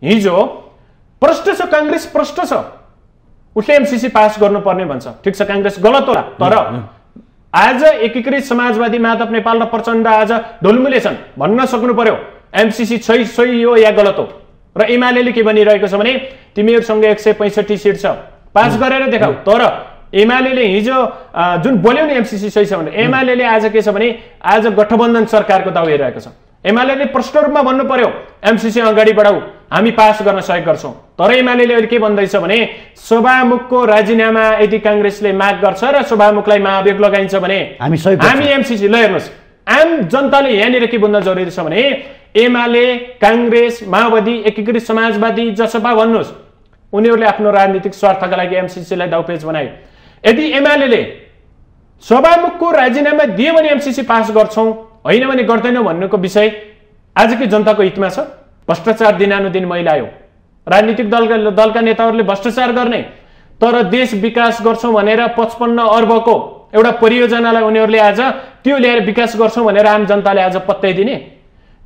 हिजो प्रष्ट छ, कांग्रेस प्रष्ट छ, उसले एमसीसी पास गर्नुपर्ने भन्छ। ठिक छ, कांग्रेस गलत होला, तर आज एकीकृत समाजवादी माधव नेपाल र प्रचण्ड आज ढुलमुले छन् भन्न सक्नु पर्यो एमसीसी सही हो या गलत हो। र एमाले के भनिरहेको छ भने तिमीहरूसँग 165 सिट छ, पास गरेर देखाऊ। तर एमाले हिजो जुन बोल्यो नि एमसीसी सही छ भने, एमाले आज के छ भने आज गठबन्धन सरकारको दाउ हेरिरहेको छ। एमाले प्रष्ट रूपमा भन्नु पर्यो एमसीसी अगाडि बढाऊ, हामी पास गर्न सहयोग गर्छौं। तर एमाले अहिले के भन्दैछ भने सभामुखको राजीनामा यदि कांग्रेसले माग गर्छ र सभामुखलाई महाभियोग लगाइन्छ भने हामी एमसीसी। ल हेर्नुहोस्, आम जनताले यहाँनिर के बुझ्न जरुरी छ भने एमाले, कांग्रेस, माओवादी, एकीकृत समाजवादी, जसपा भन्नुहोस्, उनीहरूले आफ्नो राजनीतिक स्वार्थका लागि एमसीसीलाई दाउपेच बनाए। यदि एमाले सभामुखको राजीनामा दियो भने एमसीसी पास गर्छौं, होइन भने गर्दैनौं भन्नुको विषय आज के जनताको हितमा छ? भ्रष्टाचार दिनानुदिन मैलायो, राजनीतिक दलका नेताहरूले भ्रष्टाचार गर्ने, तर देश विकास गर्छौं भनेर 55 अर्बको एउटा परियोजनालाई उनीहरूले आज त्यो ल्याएर विकास गर्छौं भनेर आम जनताले आज पत्याइदिने,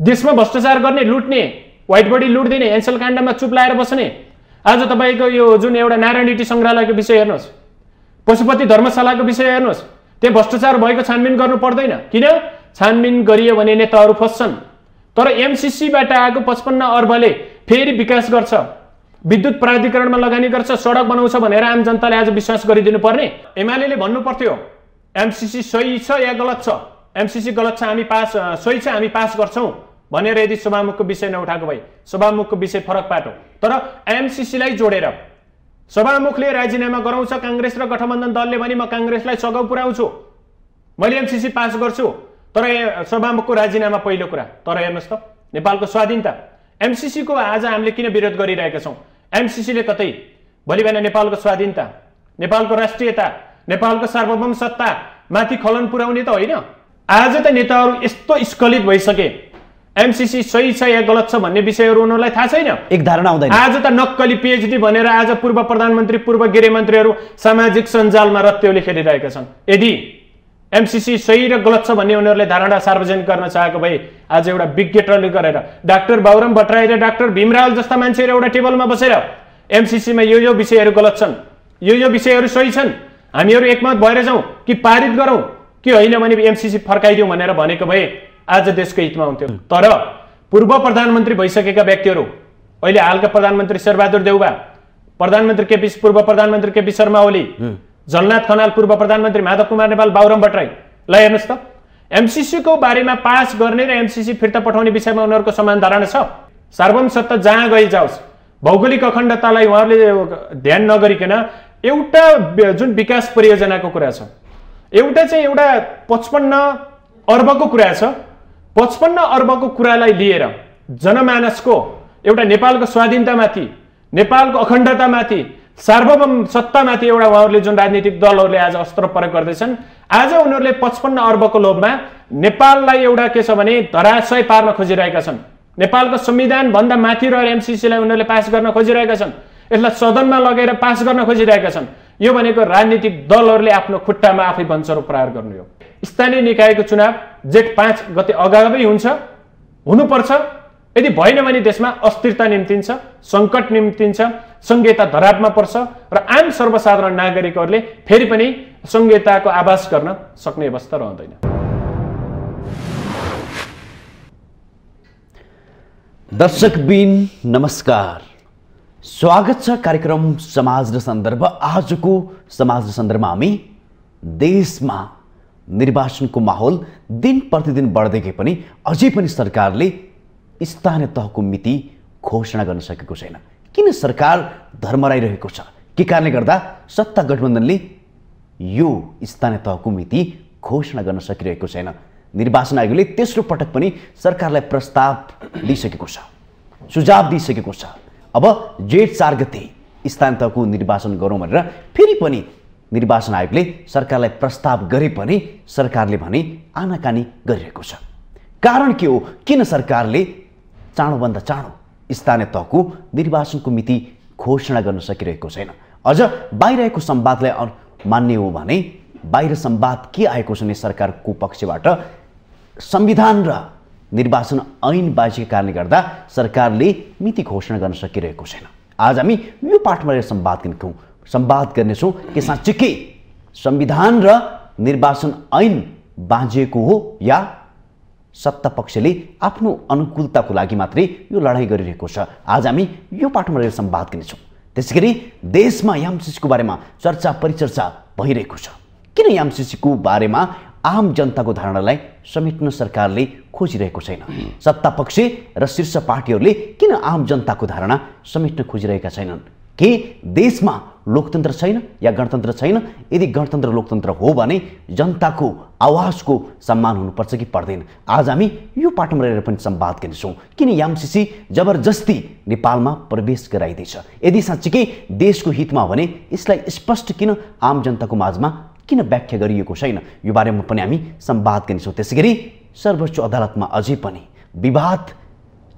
देशमा भ्रष्टाचार गर्ने, लुट्ने, व्हाइट बडी लुट दिने, एनसेल काण्डमा चुप लाएर बस्ने। आज तपाईको यो जुन एउटा नारायणहिटी संग्रहालयको विषय हेर्नुहोस्, पशुपति धर्मशालाको विषय हेर्नुहोस्, त्यहाँ भ्रष्टाचार भएको छानबिन गर्नु पर्दैन। किन? छानबिन गरियो भने नेताहरू फस्छन्। तर एमसीसीबाट आएको 55 अर्बले फेरि विकास गर्छ, विद्युत प्राधिकरणमा लगानी गर्छ, सडक बनाउँछ भनेर आम जनताले आज विश्वास गरिदिनु पर्ने। एमाले भन्नु पर्थ्यो एमसीसी सही छ या गलत छ, एमसीसी गलत छ, हामी पास, सही छ, हामी पास गर्छौं भनेर यदि सभामुखको विषय नउठाएको भए, सभामुखको विषय फरक पाटो। तर एमसीसीलाई जोडेर सभामुखले राजीनामा गराउँछ, कांग्रेस र गठबन्धन दलले भने म कांग्रेसलाई सघाउ पुर्याउँछु, मैले एमसीसी पास गर्छु, तर सभामुखको राजीनामा पहिलो कुरा। तर हेर्नुहोस् त नेपालको स्वाधीनता, एमसीसी को आज हामीले किन विरोध गरिरहेका छौं? एमसीसीले कतै भोलि बिहान नेपालको स्वाधीनता, नेपालको राष्ट्रियता, नेपालको सार्वभौम सत्ता माथि खलन पुर्याउने त होइन। आज त नेताहरू यस्तो स्खलित भइसके एमसीसी सही छ या गलत छ भन्ने विषयहरू उनीहरूलाई थाहा छैन, एक धारणा आउँदैन। आज त नक्कली पीएचडी भनेर आज पूर्व प्रधानमन्त्री, पूर्व गृहमन्त्रीहरू सामाजिक सञ्जालमा रत्तेउली खेलिरहेका छन्। यदि एमसीसी सही र गलत छ भन्ने उनीहरूले धारणा सार्वजनिक गर्न चाहेको भए आज एउटा विज्ञ टोली गरेर डाक्टर बाबुराम भट्टराई र डाक्टर भीमराव जस्ता मान्छेहरू एउटा टेबलमा बसेर एमसीसीमा यो विषयहरू गलत छन्, यो विषयहरू सही छन्, हामीहरू एकमत भएर जाउँ कि पारित गरौँ कि होइन भने एमसीसी फर्काइदिउँ भनेर भनेको भए आज देशको हितमा हुन्थ्यो। तर पूर्व प्रधानमन्त्री भइसकेका व्यक्तिहरू, अहिले हालका प्रधानमन्त्री शेरबहादुर देउवा, प्रधानमन्त्री केपी, पूर्व प्रधानमन्त्री केपी शर्मा ओली, झलनाथ खनाल, पूर्व प्रधानमन्त्री माधव कुमार नेपाल, बाबुराम भट्टराई, ल हेर्नुहोस् त एमसीसी को बारेमा पास गर्ने र एमसीसी फिर्ता पठाउने विषयमा उनीहरूको समान धारणा छ। सार्वभौम सत्ता जहाँ गइ जाओस्, भौगोलिक अखण्डतालाई उहाँहरूले ध्यान नगरिकन एउटा जुन विकास परियोजनाको कुरा छ, एउटा चाहिँ एउटा 55 अर्बको कुरा छ, 55 अर्बको कुरालाई लिएर जनमानसको एउटा नेपालको स्वाधीनतामाथि, नेपालको अखण्डतामाथि, सार्वभौम सत्तामाथि एउटा उहाँहरूले जुन राजनीतिक दलहरूले आज अस्त्र प्रयोग गर्दैछन्, आज उनीहरूले 55 अर्बको लोभमा नेपाललाई एउटा के छ भने धराशय पार्न खोजिरहेका छन्। नेपालको संविधान भन्दा माथि रहेर एमसीसीलाई उनीहरूले पास गर्न खोजिरहेका छन्, यसलाई सदनमा लगेर पास गर्न खोजिरहेका छन्। यो भनेको राजनीतिक दलहरूले आफ्नो खुट्टामा आफै वञ्चरो प्रहार गर्नु हो। स्थानीय निकायको चुनाव जेठ 5 गते अगावै हुनुपर्छ, यदि भएन भने देशमा अस्थिरता निम्तिन्छ, संकट निम्तिन्छ, संघीयता धरापमा पर्छ र आम सर्वसाधारण नागरिकहरूले फेरि पनि संघीयताको आभास गर्न सक्ने अवस्था रहँदैन। दर्शकबिन नमस्कार, स्वागत छ कार्यक्रम समाज र सन्दर्भ। आजको समाज र सन्दर्भमा हामी देशमा निर्वाचनको माहौल दिन प्रतिदिन बढ्दै गए पनि अझै पनि सरकारले स्थानीय तहको मिति घोषणा गर्न सकेको छैन। किन सरकार धर्मराइरहेको छ? के कारणले गर्दा सत्ता गठबन्धनले यो स्थानीय तहको मिति घोषणा गर्न सकिरहेको छैन? निर्वाचन आयोगले तेस्रो पटक पनि सरकारलाई प्रस्ताव दिइसकेको छ, सुझाव दिइसकेको छ। अब जेठ 4 गते स्थानीय तहको निर्वाचन गरौँ भनेर फेरि पनि निर्वाचन आयोगले सरकारलाई प्रस्ताव गरे पनि सरकारले भने आनाकानी गरिरहेको छ। कारण के हो? किन सरकारले चाँडोभन्दा चाँडो स्थानीय तहको निर्वाचनको मिति घोषणा गर्न सकिरहेको छैन? अझ बाहिर आएको संवादलाई मान्ने हो भने बाहिर संवाद के आएको छ भने सरकारको पक्षबाट संविधान र निर्वाचन ऐन बाजिएका कारणले गर्दा सरकारले मिति घोषणा गर्न सकिरहेको छैन। आज हामी यो पाठमा रहेर संवाद गर्नेछौँ कि साँच्चीकै संविधान र निर्वाचन ऐन बाँझिएको हो या सत्ता पक्षले आफ्नो अनुकूलताको लागि मात्रै यो लडाईँ गरिरहेको छ। आज हामी यो पाठमा रहेर संवाद गर्नेछौँ। त्यसैगरी देशमा एमसीसीको बारेमा चर्चा परिचर्चा भइरहेको छ। किन एमसीसीको बारेमा आम जनताको धारणालाई समेट्न सरकारले खोजिरहेको छैन? सत्ता पक्ष र शीर्ष पार्टीहरूले किन आम जनताको धारणा समेट्न खोजिरहेका छैनन्? के देशमा लोकतन्त्र छैन या गणतन्त्र छैन? यदि गणतन्त्र लोकतन्त्र हो भने जनताको आवाजको सम्मान हुनुपर्छ कि पर्दैन? आज हामी यो पाठमा रहेर पनि संवाद गर्नेछौँ। किन एमसीसी जबरजस्ती नेपालमा प्रवेश गराइदिन्छ? यदि साँच्चीकै देशको हितमा भने यसलाई स्पष्ट किन आम जनताको माझमा किन व्याख्या गरिएको छैन? यो बारेमा पनि हामी संवाद गर्नेछौँ। त्यसैगरी सर्वोच्च अदालतमा अझै पनि विवाद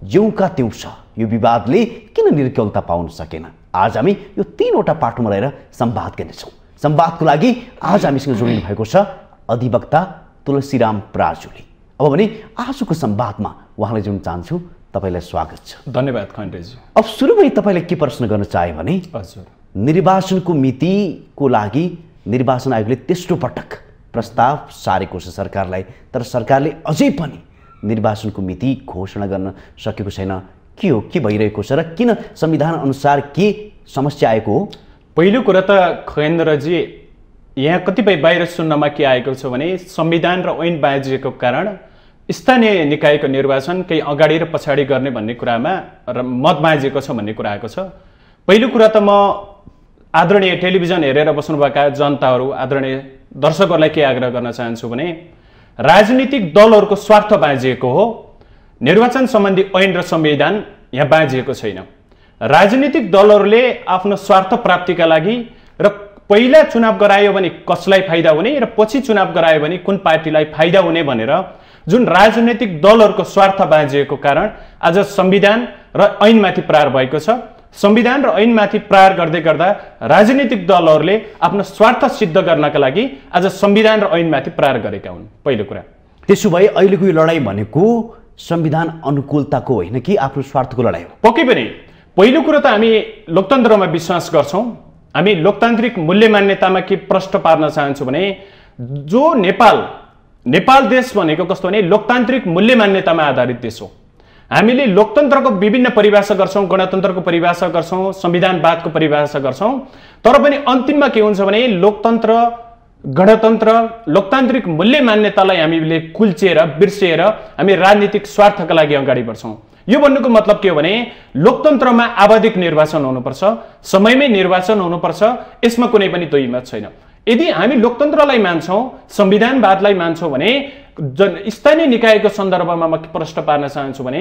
ज्यूका त्यौँ छ। यो विवादले किन निर्कलता पाउन सकेन? आज हामी यो तीनवटा पाठोमा रहेर संवाद गर्नेछौँ। संवादको लागि आज हामीसँग जोडिनु भएको छ अधिवक्ता तुलसीराम पराजुली। अब भने आजको संवादमा उहाँलाई जोड्न चाहन्छु। तपाईँलाई स्वागत छ। धन्यवाद खण्डेजी। अब सुरुमै तपाईँलाई के प्रश्न गर्न चाहे भने हजुर, निर्वाचनको मितिको लागि निर्वाचन आयोगले तेस्रो पटक प्रस्ताव सारेको छ सरकारलाई, तर सरकारले अझै पनि निर्वाचनको मिति घोषणा गर्न सकेको छैन। के हो, के भइरहेको छ र किन संविधान अनुसार के समस्या आएको हो? पहिलो कुरा त खगेन्द्रजी, यहाँ कतिपय बाहिर सुन्नमा के आएको छ भने संविधान र ऐन बाँझिएको कारण स्थानीय निकायको निर्वाचन केही अगाडि र पछाडि गर्ने भन्ने कुरामा र मत बाँझिएको छ भन्ने कुरा आएको छ। पहिलो कुरा त म आदरणीय टेलिभिजन हेरेर बस्नुभएका जनताहरू, आदरणीय दर्शकहरूलाई के आग्रह गर्न चाहन्छु भने राजनीतिक दलहरूको स्वार्थ बाँझिएको हो। निर्वाचन सम्बन्धी ऐन र संविधान यहाँ बाँझिएको छैन। राजनीतिक दलहरूले आफ्नो स्वार्थ प्राप्तिका लागि र पहिला चुनाव गरायो भने कसलाई फाइदा हुने र पछि चुनाव गरायो भने कुन पार्टीलाई फाइदा हुने भनेर जुन राजनीतिक दलहरूको स्वार्थ बाँझिएको कारण आज संविधान र ऐनमाथि प्रहार भएको छ। संविधान र ऐनमाथि प्रहार गर्दै गर्दा राजनीतिक दलहरूले आफ्नो स्वार्थ सिद्ध गर्नका लागि आज संविधान र ऐनमाथि प्रहार गरेका हुन्। पहिलो कुरा। त्यसो भए अहिलेको यो लडाईँ भनेको संविधान अनुकूलताको होइन कि आफ्नो स्वार्थको लडाईँ हो? पक्कै पनि। पहिलो कुरो त हामी लोकतन्त्रमा विश्वास गर्छौँ। हामी लोकतान्त्रिक मूल्य मान्यतामा के प्रश्न पार्न चाहन्छु भने जो नेपाल देश भनेको कस्तो भने लोकतान्त्रिक मूल्य मान्यतामा आधारित देश हो। हामीले लोकतन्त्रको विभिन्न परिभाषा गर्छौँ, गणतन्त्रको परिभाषा गर्छौँ, संविधानवादको परिभाषा गर्छौँ, तर पनि अन्तिममा के हुन्छ भने लोकतन्त्र, गणतन्त्र, लोकतान्त्रिक मूल्य मान्यतालाई हामीले कुल्चिएर बिर्सिएर हामी राजनीतिक स्वार्थका लागि अगाडि बढ्छौँ। यो भन्नुको मतलब के हो भने लोकतन्त्रमा आवधिक निर्वाचन हुनुपर्छ, समयमै निर्वाचन हुनुपर्छ, यसमा कुनै पनि दुई मत छैन। यदि हामी लोकतन्त्रलाई मान्छौँ, संविधानवादलाई मान्छौँ भने स्थानीय निकायको सन्दर्भमा म के प्रश्न पार्न चाहन्छु भने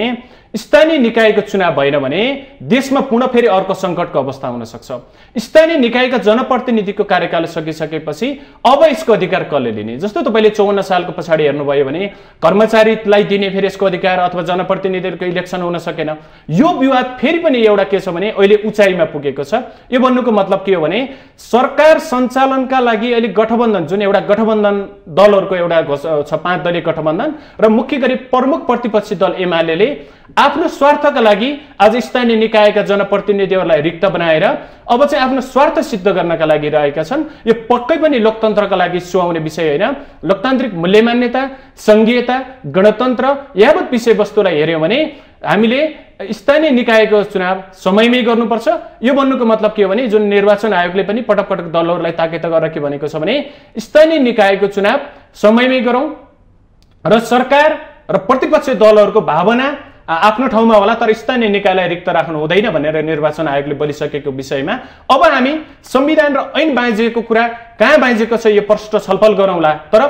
स्थानीय निकायको चुनाव भएन भने देशमा पुनः फेरि अर्को सङ्कटको अवस्था हुन सक्छ। स्थानीय निकायका जनप्रतिनिधिको कार्यकाल सकिसकेपछि अब यसको अधिकार कसले लिने? जस्तो तपाईँले 54 सालको पछाडि हेर्नुभयो भने कर्मचारीलाई दिने फेरि यसको अधिकार अथवा जनप्रतिनिधिहरूको इलेक्सन हुन सकेन। यो विवाद फेरि पनि एउटा के छ भने अहिले उचाइमा पुगेको छ। यो भन्नुको मतलब के हो भने सरकार सञ्चालनका लागि अहिले गठबन्धन, जुन एउटा गठबन्धन दलहरूको एउटा छ, 5 दलीय गठबन्धन र मुख्य गरी प्रमुख प्रतिपक्षी दल एमाले आफ्नो स्वार्थका लागि आज स्थानीय निकायका जनप्रतिनिधिहरूलाई रिक्त बनाएर अब चाहिँ आफ्नो स्वार्थ सिद्ध गर्नका लागि रहेका छन्। यो पक्कै पनि लोकतन्त्रका लागि सुहाउने विषय होइन। लोकतान्त्रिक मूल्य मान्यता, संघीयता, गणतन्त्र यावत विषयवस्तुलाई हेऱ्यौँ भने हामीले स्थानीय निकायको चुनाव समयमै गर्नुपर्छ। यो भन्नुको मतलब के हो भने जुन निर्वाचन आयोगले पनि पटक पटक दलहरूलाई ताकेत गरेर के भनेको छ भने स्थानीय निकायको चुनाव समयमै गरौँ र सरकार र प्रतिपक्ष दलहरूको भावना आफ्नो ठाउँमा होला तर स्थानीय निकायलाई रिक्त राख्नु हुँदैन भनेर निर्वाचन आयोगले बोलिसकेको विषयमा अब हामी संविधान र ऐन बाँझिएको कुरा कहाँ बाँझिएको छ यो प्रश्न छलफल गरौँला। तर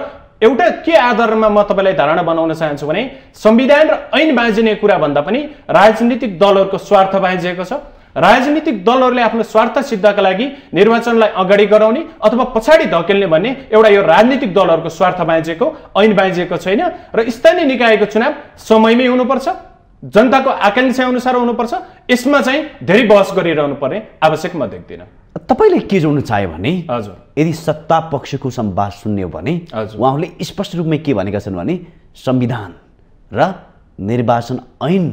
एउटा के आधारमा म तपाईँलाई धारणा बनाउन चाहन्छु भने संविधान र ऐन बाँझिने कुरा भन्दा पनि राजनीतिक दलहरूको स्वार्थ बाँझिएको छ। राजनीतिक दलहरूले आफ्नो स्वार्थ सिद्धका लागि निर्वाचनलाई अगाडि गराउने अथवा पछाडि धकेल्ने भन्ने एउटा यो राजनीतिक दलहरूको स्वार्थ बाँझिएको, ऐन बाँझिएको छैन। र स्थानीय निकायको चुनाव समयमै हुनुपर्छ, जनताको आकांक्षा अनुसार हुनुपर्छ। यसमा चाहिँ धेरै बहस गरिरहनु पर्ने आवश्यक म देख्दिनँ। तपाईँले के जोड्न चाह्यो भने हजुर, यदि सत्ता पक्षको संवाद सुन्यो भने उहाँहरूले स्पष्ट रूपमा के भनेका छन् भने संविधान र निर्वाचन ऐन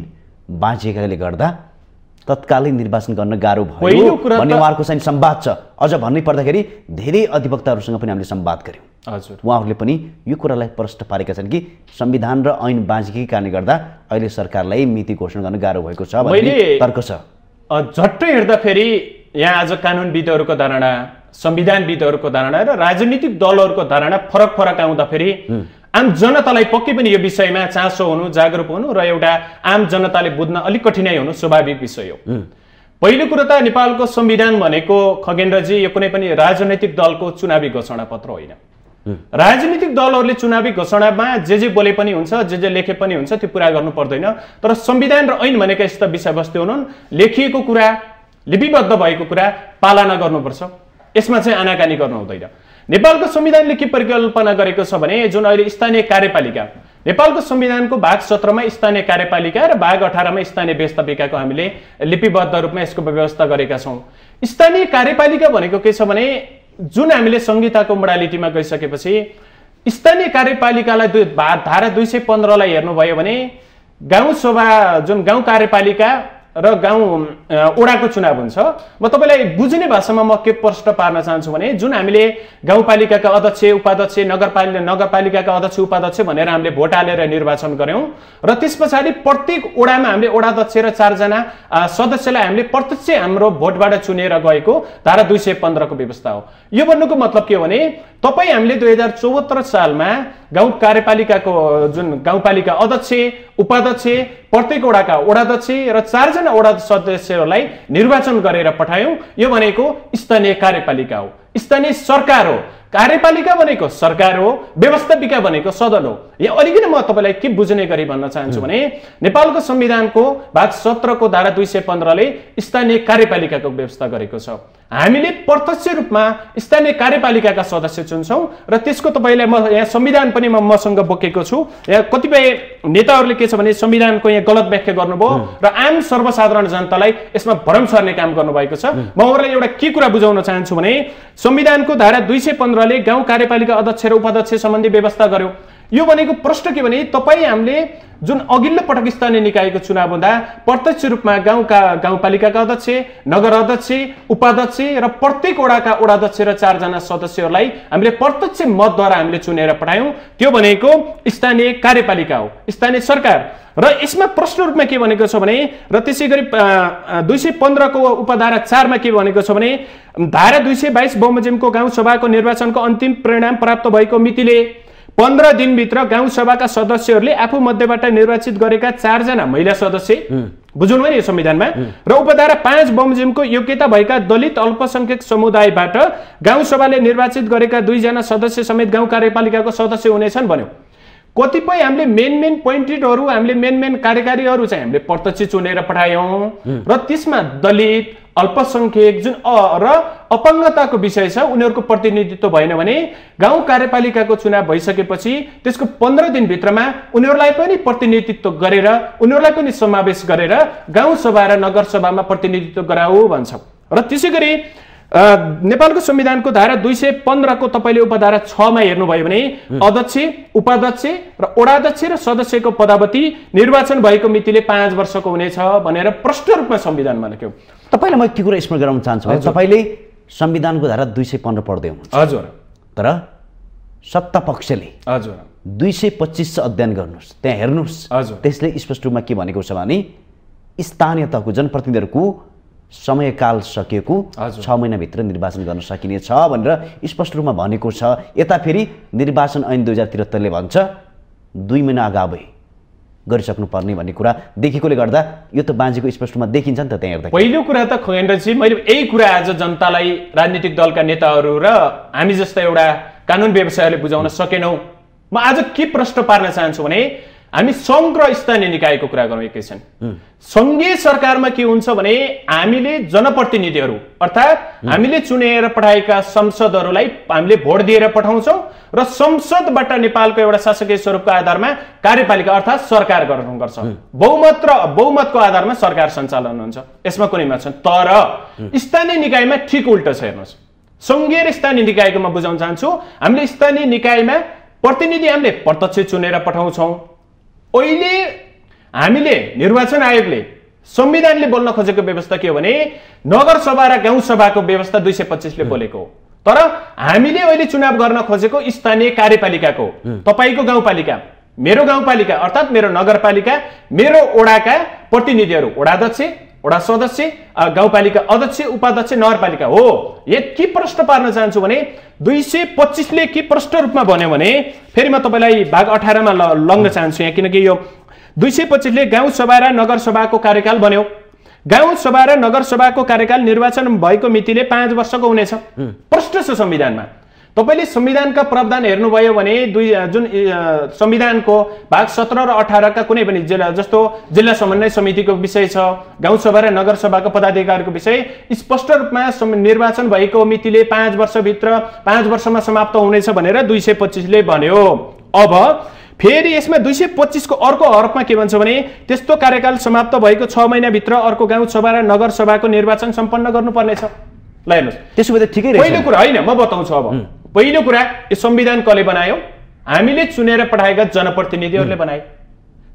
बाँचिएकाले गर्दा तत्कालै निर्वाचन गर्न गाह्रो भयो पहिलो कुरा भन्ने उहाँहरूको चाहिँ संवाद छ। अझ भन्नै पर्दाखेरि धेरै अधिवक्ताहरूसँग पनि हामीले संवाद गर्यौँ। हजुर, उहाँहरूले पनि यो कुरालाई प्रष्ट पारेका छन् कि संविधान र ऐन बाँचेकै कारणले गर्दा अहिले सरकारलाई मिति घोषणा गर्न गाह्रो भएको छ भन्ने तर्क छ। झट्टै हेर्दाखेरि यहाँ आज कानुनविदहरूको धारणा, संविधानविदहरूको धारणा र राजनीतिक दलहरूको धारणा फरक फरक आउँदाखेरि आम जनतालाई पक्कै पनि यो विषयमा चासो हुनु, जागरुक हुनु र एउटा आम जनताले बुझ्न अलिक कठिनाइ हुनु स्वाभाविक विषय हो। पहिलो कुरो त नेपालको संविधान भनेको खगेन्द्रजी यो कुनै पनि राजनैतिक दलको चुनावी घोषणा पत्र होइन। राजनीतिक दलहरूले चुनावी घोषणामा जे बोले पनि हुन्छ, जे लेखे पनि हुन्छ, त्यो पुरा गर्नु पर्दैन। तर संविधान र ऐन भनेका यस्ता विषयवस्तु हुन्, लेखिएको कुरा, लिपिबद्ध भएको कुरा पालना गर्नुपर्छ। यसमा चाहिँ आनाकानी गर्नु हुँदैन। नेपालको संविधानले के परिकल्पना गरेको छ भने जुन अहिले स्थानीय कार्यपालिका, नेपालको संविधानको भाग 17 मा स्थानीय कार्यपालिका र भाग 18 मा स्थानीय व्यवस्थापिकाको हामीले लिपिबद्ध रूपमा यसको व्यवस्था गरेका छौँ। स्थानीय कार्यपालिका भनेको के छ भने जुन हामीले संहिताको मोडालिटीमा गइसकेपछि स्थानीय कार्यपालिकालाई धारा 215 लाई हेर्नुभयो भने गाउँसभा जुन गाउँ कार्यपालिका र गाउँ वडाको चुनाव हुन्छ। म तपाईलाई बुझ्ने भाषामा म के प्रश्न पार्न चाहन्छु भने जुन हामीले गाउँपालिकाका अध्यक्ष, उपाध्यक्ष, नगरपालिकाका अध्यक्ष, उपाध्यक्ष भनेर हामीले भोट हालेर निर्वाचन गर्यौं र त्यस पछाडि प्रत्येक वडामा हामीले वडाध्यक्ष र 4 जना सदस्यलाई हामीले प्रत्यक्ष हाम्रो भोटबाट चुनेर गएको धारा 215 को व्यवस्था हो। यो भन्नुको मतलब के हो भने तपाई हामीले 2074 सालमा गाउँ कार्यपालिकाको जुन गाउँपालिका अध्यक्ष, उपाध्यक्ष, प्रत्येक वडाका वडाध्यक्ष र 4 जना वडा सदस्यहरूलाई निर्वाचन गरेर पठायौं। यो भनेको स्थानीय कार्यपालिका हो, स्थानीय सरकार हो। कार्यपालिका भनेको सरकार हो, व्यवस्थापिका भनेको सदन हो। यहाँ अलिकति म तपाईलाई के बुझ्ने गरी भन्न चाहन्छु भने नेपालको संविधानको भाग 17 को धारा 215 ले स्थानीय कार्यपालिकाको व्यवस्था गरेको छ। हामीले प्रत्यक्ष रूपमा स्थानीय कार्यपालिकाका सदस्य चुन्छौं र त्यसको तपाईलाई म यहाँ संविधान पनि मसँग बोकेको छु। यहाँ कतिपय नेताहरूले के छ भने संविधानको यहाँ गलत व्याख्या गर्नुभयो र आम सर्वसाधारण जनतालाई यसमा भ्रम सर्ने काम गर्नुभएको छ। म उहाँलाई एउटा के कुरा बुझाउन चाहन्छु भने संविधानको धारा 215 ले गाउँ कार्यपालिका अध्यक्ष र उपाध्यक्ष सम्बन्धी व्यवस्था गर्यो। यो भनेको प्रश्न के भने तपाई हामीले जुन अघिल्लो पटक स्थानीय निकायको चुनाव हुँदा प्रत्यक्ष रूपमा गाउँपालिकाका अध्यक्ष, नगर अध्यक्ष, उपाध्यक्ष र प्रत्येक वडाका वडाध्यक्ष र 4 जना सदस्यहरूलाई हामीले प्रत्यक्ष मतद्वारा हामीले चुनेर पठायौं। त्यो भनेको स्थानीय कार्यपालिका हो, स्थानीय सरकार। र यसमा प्रश्न रूपमा के भनेको छ भने र त्यसैगरी 215 को उपधारा 4 मा के भनेको छ भने धारा 222 बमोजिमको गाउँ सभाको निर्वाचनको अन्तिम परिणाम प्राप्त भएको मितिले 15 दिनभित्र गाउँ सभाका सदस्यहरूले आफू मध्येबाट निर्वाचित गरेका 4 जना महिला सदस्य बुझ्नु भयो नि संविधानमा र उपधारा 5 बमोजिमको योग्यता भएका दलित अल्पसंख्यक समुदायबाट गाउँ सभाले निर्वाचित गरेका 2 जना सदस्य समेत गाउँ कार्यपालिकाको सदस्य हुनेछन् भन्यो। कतिपय हामीले मेन पोइन्टेडहरू, हामीले मेन कार्यकारीहरू चाहिँ हामीले प्रत्यक्ष चुनेर पठायौं र त्यसमा दलित, अल्पसंख्यक जुन र अपाङ्गताको विषय छ उनीहरूको प्रतिनिधित्व भएन भने गाउँ कार्यपालिकाको चुनाव भइसकेपछि त्यसको 15 दिनभित्रमा उनीहरूलाई पनि प्रतिनिधित्व गरेर उनीहरूलाई पनि समावेश गरेर गाउँ सभा र नगर सभामा प्रतिनिधित्व गराऊ भन्छ। र त्यसैगरी नेपालको संविधानको धारा 215 को तपाईले उपधारा 6 मा हेर्नुभयो भने अध्यक्ष, उपाध्यक्ष र वडाध्यक्ष र सदस्यको पदावधि निर्वाचन भएको मितिले 5 वर्षको हुनेछ भनेर प्रष्ट रूपमा संविधानमा लेख्यो। तपाईलाई म के कुरा स्मरण गराउन चाहन्छु भने तपाईले संविधानको धारा 215 पढ्दै हुनुहुन्छ। हजुर। तर सत्ता पक्षले हजुर 225 अध्ययन गर्नुस्, त्यहाँ हेर्नुस्। त्यसले स्पष्ट रूपमा के भनेको छ भने स्थानीय तहको जनप्रतिनिधिहरूको समयकाल सकिएको 6 महिनाभित्र निर्वाचन गर्न सकिनेछ भनेर स्पष्ट रूपमा भनेको छ। यता फेरि निर्वाचन ऐन 2073 ले भन्छ 2 महिना अगावै गरिसक्नुपर्ने भन्ने कुरा देखेकोले गर्दा यो त बाँझेको स्पष्ट रूपमा देखिन्छ नि त त्यहाँ हेर्दा। पहिलो कुरा त खगेन्द्रजी मैले यही कुरा आज जनतालाई, राजनीतिक दलका नेताहरू र हामी जस्ता एउटा कानुन व्यवसायीहरूले बुझाउन सकेनौं। म आज के प्रश्न पार्न चाहन्छु भने हामी संघ र स्थानीय निकायको कुरा गरौँ एकैछिन। संघीय सरकारमा के हुन्छ भने हामीले जनप्रतिनिधिहरू अर्थात् हामीले चुनेर पठाएका संसदहरूलाई हामीले भोट दिएर पठाउँछौं र संसदबाट नेपालको एउटा शासकीय स्वरूपको आधारमा कार्यपालिका अर्थात् सरकार गठन गर्छ। बहुमतको आधारमा सरकार सञ्चालन हुन्छ, यसमा कुनै मत छैन। तर स्थानीय निकायमा ठिक उल्टो छ। हेर्नुहोस्, संघीय र स्थानीय निकायको म बुझाउन चाहन्छु। हामीले स्थानीय निकायमा प्रतिनिधि हामीले प्रत्यक्ष चुनेर पठाउँछौं। अहिले हामीले निर्वाचन आयोगले संविधानले बोल्न खोजेको व्यवस्था के हो भने नगरसभा र गाउँसभाको व्यवस्था 225 ले बोलेको हो। तर हामीले अहिले चुनाव गर्न खोजेको स्थानीय कार्यपालिकाको तपाईको गाउँपालिका मेरो गाउँपालिका अर्थात् मेरो नगरपालिका मेरो वडाका प्रतिनिधिहरू वडाध्यक्ष वडा सदस्य गाउँपालिका अध्यक्ष उपाध्यक्ष नगरपालिका हो। यो के प्रश्न पार्न चाहन्छु भने 225 ले के प्रश्न रूपमा भन्यो भने फेरि म तपाईलाई भाग 18 मा लग्न चाहन्छु यहाँ किनकि यो 225 ले गाउँसभा र नगरसभाको कार्यकाल बन्यो। गाउँसभा र नगरसभाको कार्यकाल निर्वाचन भएको मितिले 5 वर्षको हुनेछ। प्रश्न छ संविधानमा। तपाईले संविधानका प्रावधान हेर्नुभयो भने जुन संविधानको भाग 17 र 18 का कुनै पनि जिल्ला जस्तो जिल्ला समन्वय समितिको विषय छ, गाउँसभा र नगरसभाको पदाधिकारीको विषय स्पष्ट रूपमा निर्वाचन भएको मितिले 5 वर्षभित्र 5 वर्षमा समाप्त हुनेछ भनेर 225 ले भन्यो। अब फेरि यसमा 225 को अर्को हरफमा के भन्छ भने त्यस्तो कार्यकाल समाप्त भएको 6 महिनाभित्र अर्को गाउँसभा र नगरसभाको निर्वाचन सम्पन्न गर्नुपर्नेछ। ल हेर्नुस् त्यसो भए ठिकै रहेछ। पहिलो कुरा हैन म बताउँछु अब। पहिलो कुरा यो संविधान कसले बनायो? हामीले चुनेर पठाएका जनप्रतिनिधिहरूले बनाए।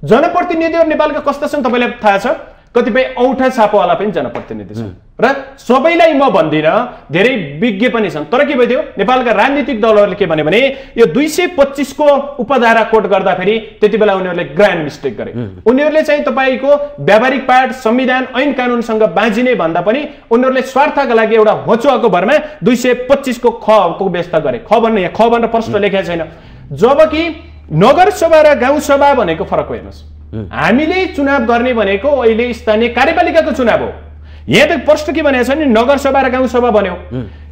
जनप्रतिनिधिहरू नेपालका कस्ता छन् तपाईलाई थाहा छ? कतिपय औठा छापोवाला पनि जनप्रतिनिधि छन् र सबैलाई म भन्दिन धेरै विज्ञ पनि छन्। तर के भइदियो नेपालका राजनीतिक दलहरूले के भन्यो भने यो 225 को उपधारा कोड गर्दाखेरि त्यति बेला उनीहरूले ग्रान्ड मिस्टेक गरे। उनीहरूले चाहिँ तपाईको व्यावहारिक पाठ संविधान ऐन कानुनसँग बाँझिने भन्दा पनि उनीहरूले स्वार्थका लागि एउटा होचुवाको भरमा 225 को ख को व्यवस्था गरे। ख भन्ने ख भनेर प्रश्न लेखेको छैन। जबकि नगरसभा र गाउँसभा भनेको फरक हो। हेर्नुस् हामीले चुनाव गर्ने भनेको अहिले स्थानीय कार्यपालिकाको चुनाव हो। यहाँ त प्रश्न के भनेको छ नि नगरसभा र गाउँसभा बन्यो।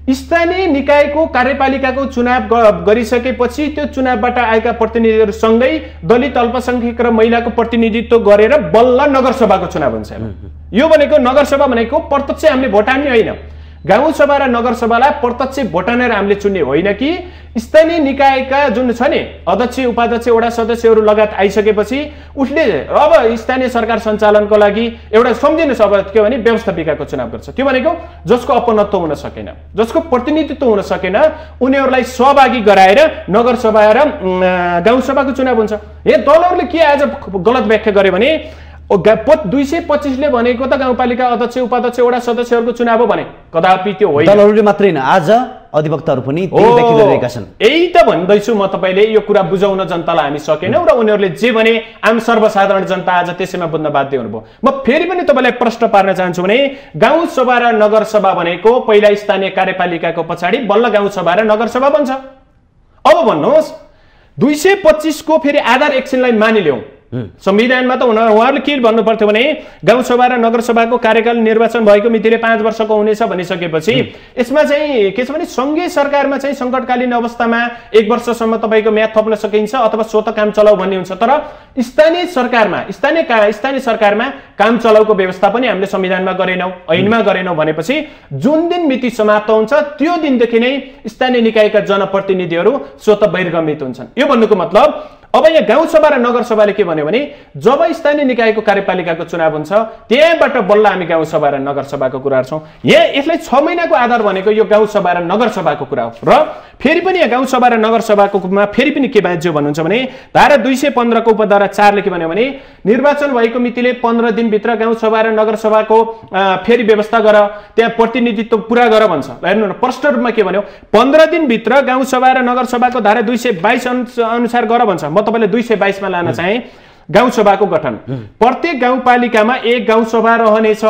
स्थानीय निकायको कार्यपालिकाको चुनाव गरिसकेपछि त्यो चुनावबाट आएका प्रतिनिधिहरूसँगै दलित अल्पसंख्यक र महिलाको प्रतिनिधित्व गरेर बल्ल नगरसभाको चुनाव हुन्छ। यो भनेको नगरसभा भनेको प्रत्यक्ष हामीले भोट हाल्ने होइन। गाउँसभा र नगरसभालाई प्रत्यक्ष भोट हानेर हामीले चुन्ने होइन कि स्थानीय निकायका जुन छ नि अध्यक्ष उपाध्यक्ष वडा सदस्यहरू लगायत आइसकेपछि उसले अब स्थानीय सरकार सञ्चालनको लागि एउटा सम्झिनुहोस् अब के भने व्यवस्थापिकाको चुनाव गर्छ। त्यो भनेको जसको अपनत्व हुन सकेन, जसको प्रतिनिधित्व हुन सकेन उनीहरूलाई सहभागी गराएर नगरसभा र गाउँसभाको चुनाव हुन्छ। यो दलहरूले के आज गलत व्याख्या गर्यो भने 225 ले भनेको त गाउँपालिका अध्यक्ष उपाध्यक्ष वडा सदस्यहरूको चुनाव हो भने कदापि त्यो होइन। दलहरूले मात्रै हैन आज अधिवक्ताहरू पनि त्यही व्याख्या गरिरहेका छन्। यही त भन्दैछु म तपाईले यो कुरा बुझाउन जनतालाई हामी सकेनौं र उनीहरूले जे भने आम सर्वसाधारण जनता आज त्यसैमा बुझ्न बाध्य हुनुभयो। म फेरि पनि तपाईलाई प्रश्न पार्न चाहन्छु भने गाउँसभा र नगरसभा भनेको पहिला स्थानीय कार्यपालिकाको पछाडि बल्ल गाउँसभा र नगरसभा बन्छ। अब भन्नुहोस् 225 को फेरि आधार एक्सनलाई मानिल्याउँ संविधानमा त उहाँहरूले के भन्नु पर्थ्यो भने गाउँसभा र नगरसभाको कार्यकाल निर्वाचन भएको मितिले 5 वर्षको हुनेछ भनिसकेपछि यसमा चाहिँ के छ भने संघीय सरकारमा चाहिँ संकटकालीन अवस्थामा 1 वर्षसम्म तपाईको म्याद थप्न सकिन्छ अथवा स्वत काम चलाउ भन्ने हुन्छ। तर स्थानीय सरकारमा काम चलाउको व्यवस्था पनि हामीले संविधानमा गरेनौं, ऐनमा गरेनौं भनेपछि जुन दिन मिति समाप्त हुन्छ त्यो दिनदेखि नै स्थानीय निकायका जनप्रतिनिधिहरू स्वत बहिर्गमित हुन्छन्। यो भन्नुको मतलब अब यहाँ गाउँसभा र नगरसभाले के भन्यो भने जब स्थानीय निकायको कार्यपालिकाको चुनाव हुन्छ त्यहाँबाट बल्ल हामी गाउँसभा र नगरसभाको कुरा गर्छौं। यहाँ यसलाई 6 महिनाको आधार भनेको यो गाउँसभा र नगरसभाको कुरा हो। र फेरि पनि यहाँ गाउँसभा र नगरसभाकोमा फेरि पनि के बाँच्यो भन्नुहुन्छ भने धारा 215 को उपधारा 4 ले के भन्यो भने निर्वाचन भएको मितिले 15 दिनभित्र गाउँसभा र नगरसभाको फेरि व्यवस्था गर, त्यहाँ प्रतिनिधित्व पूरा गर भन्छ। हेर्नु न प्रष्ट रूपमा के भन्यो 15 दिनभित्र गाउँसभा र नगरसभाको धारा 222 अनुसार गर भन्छ। म तपाईलाई 222 मा लान चाहे गाउँसभाको गठन प्रत्येक गाउँपालिकामा एक गाउँसभा रहनेछ।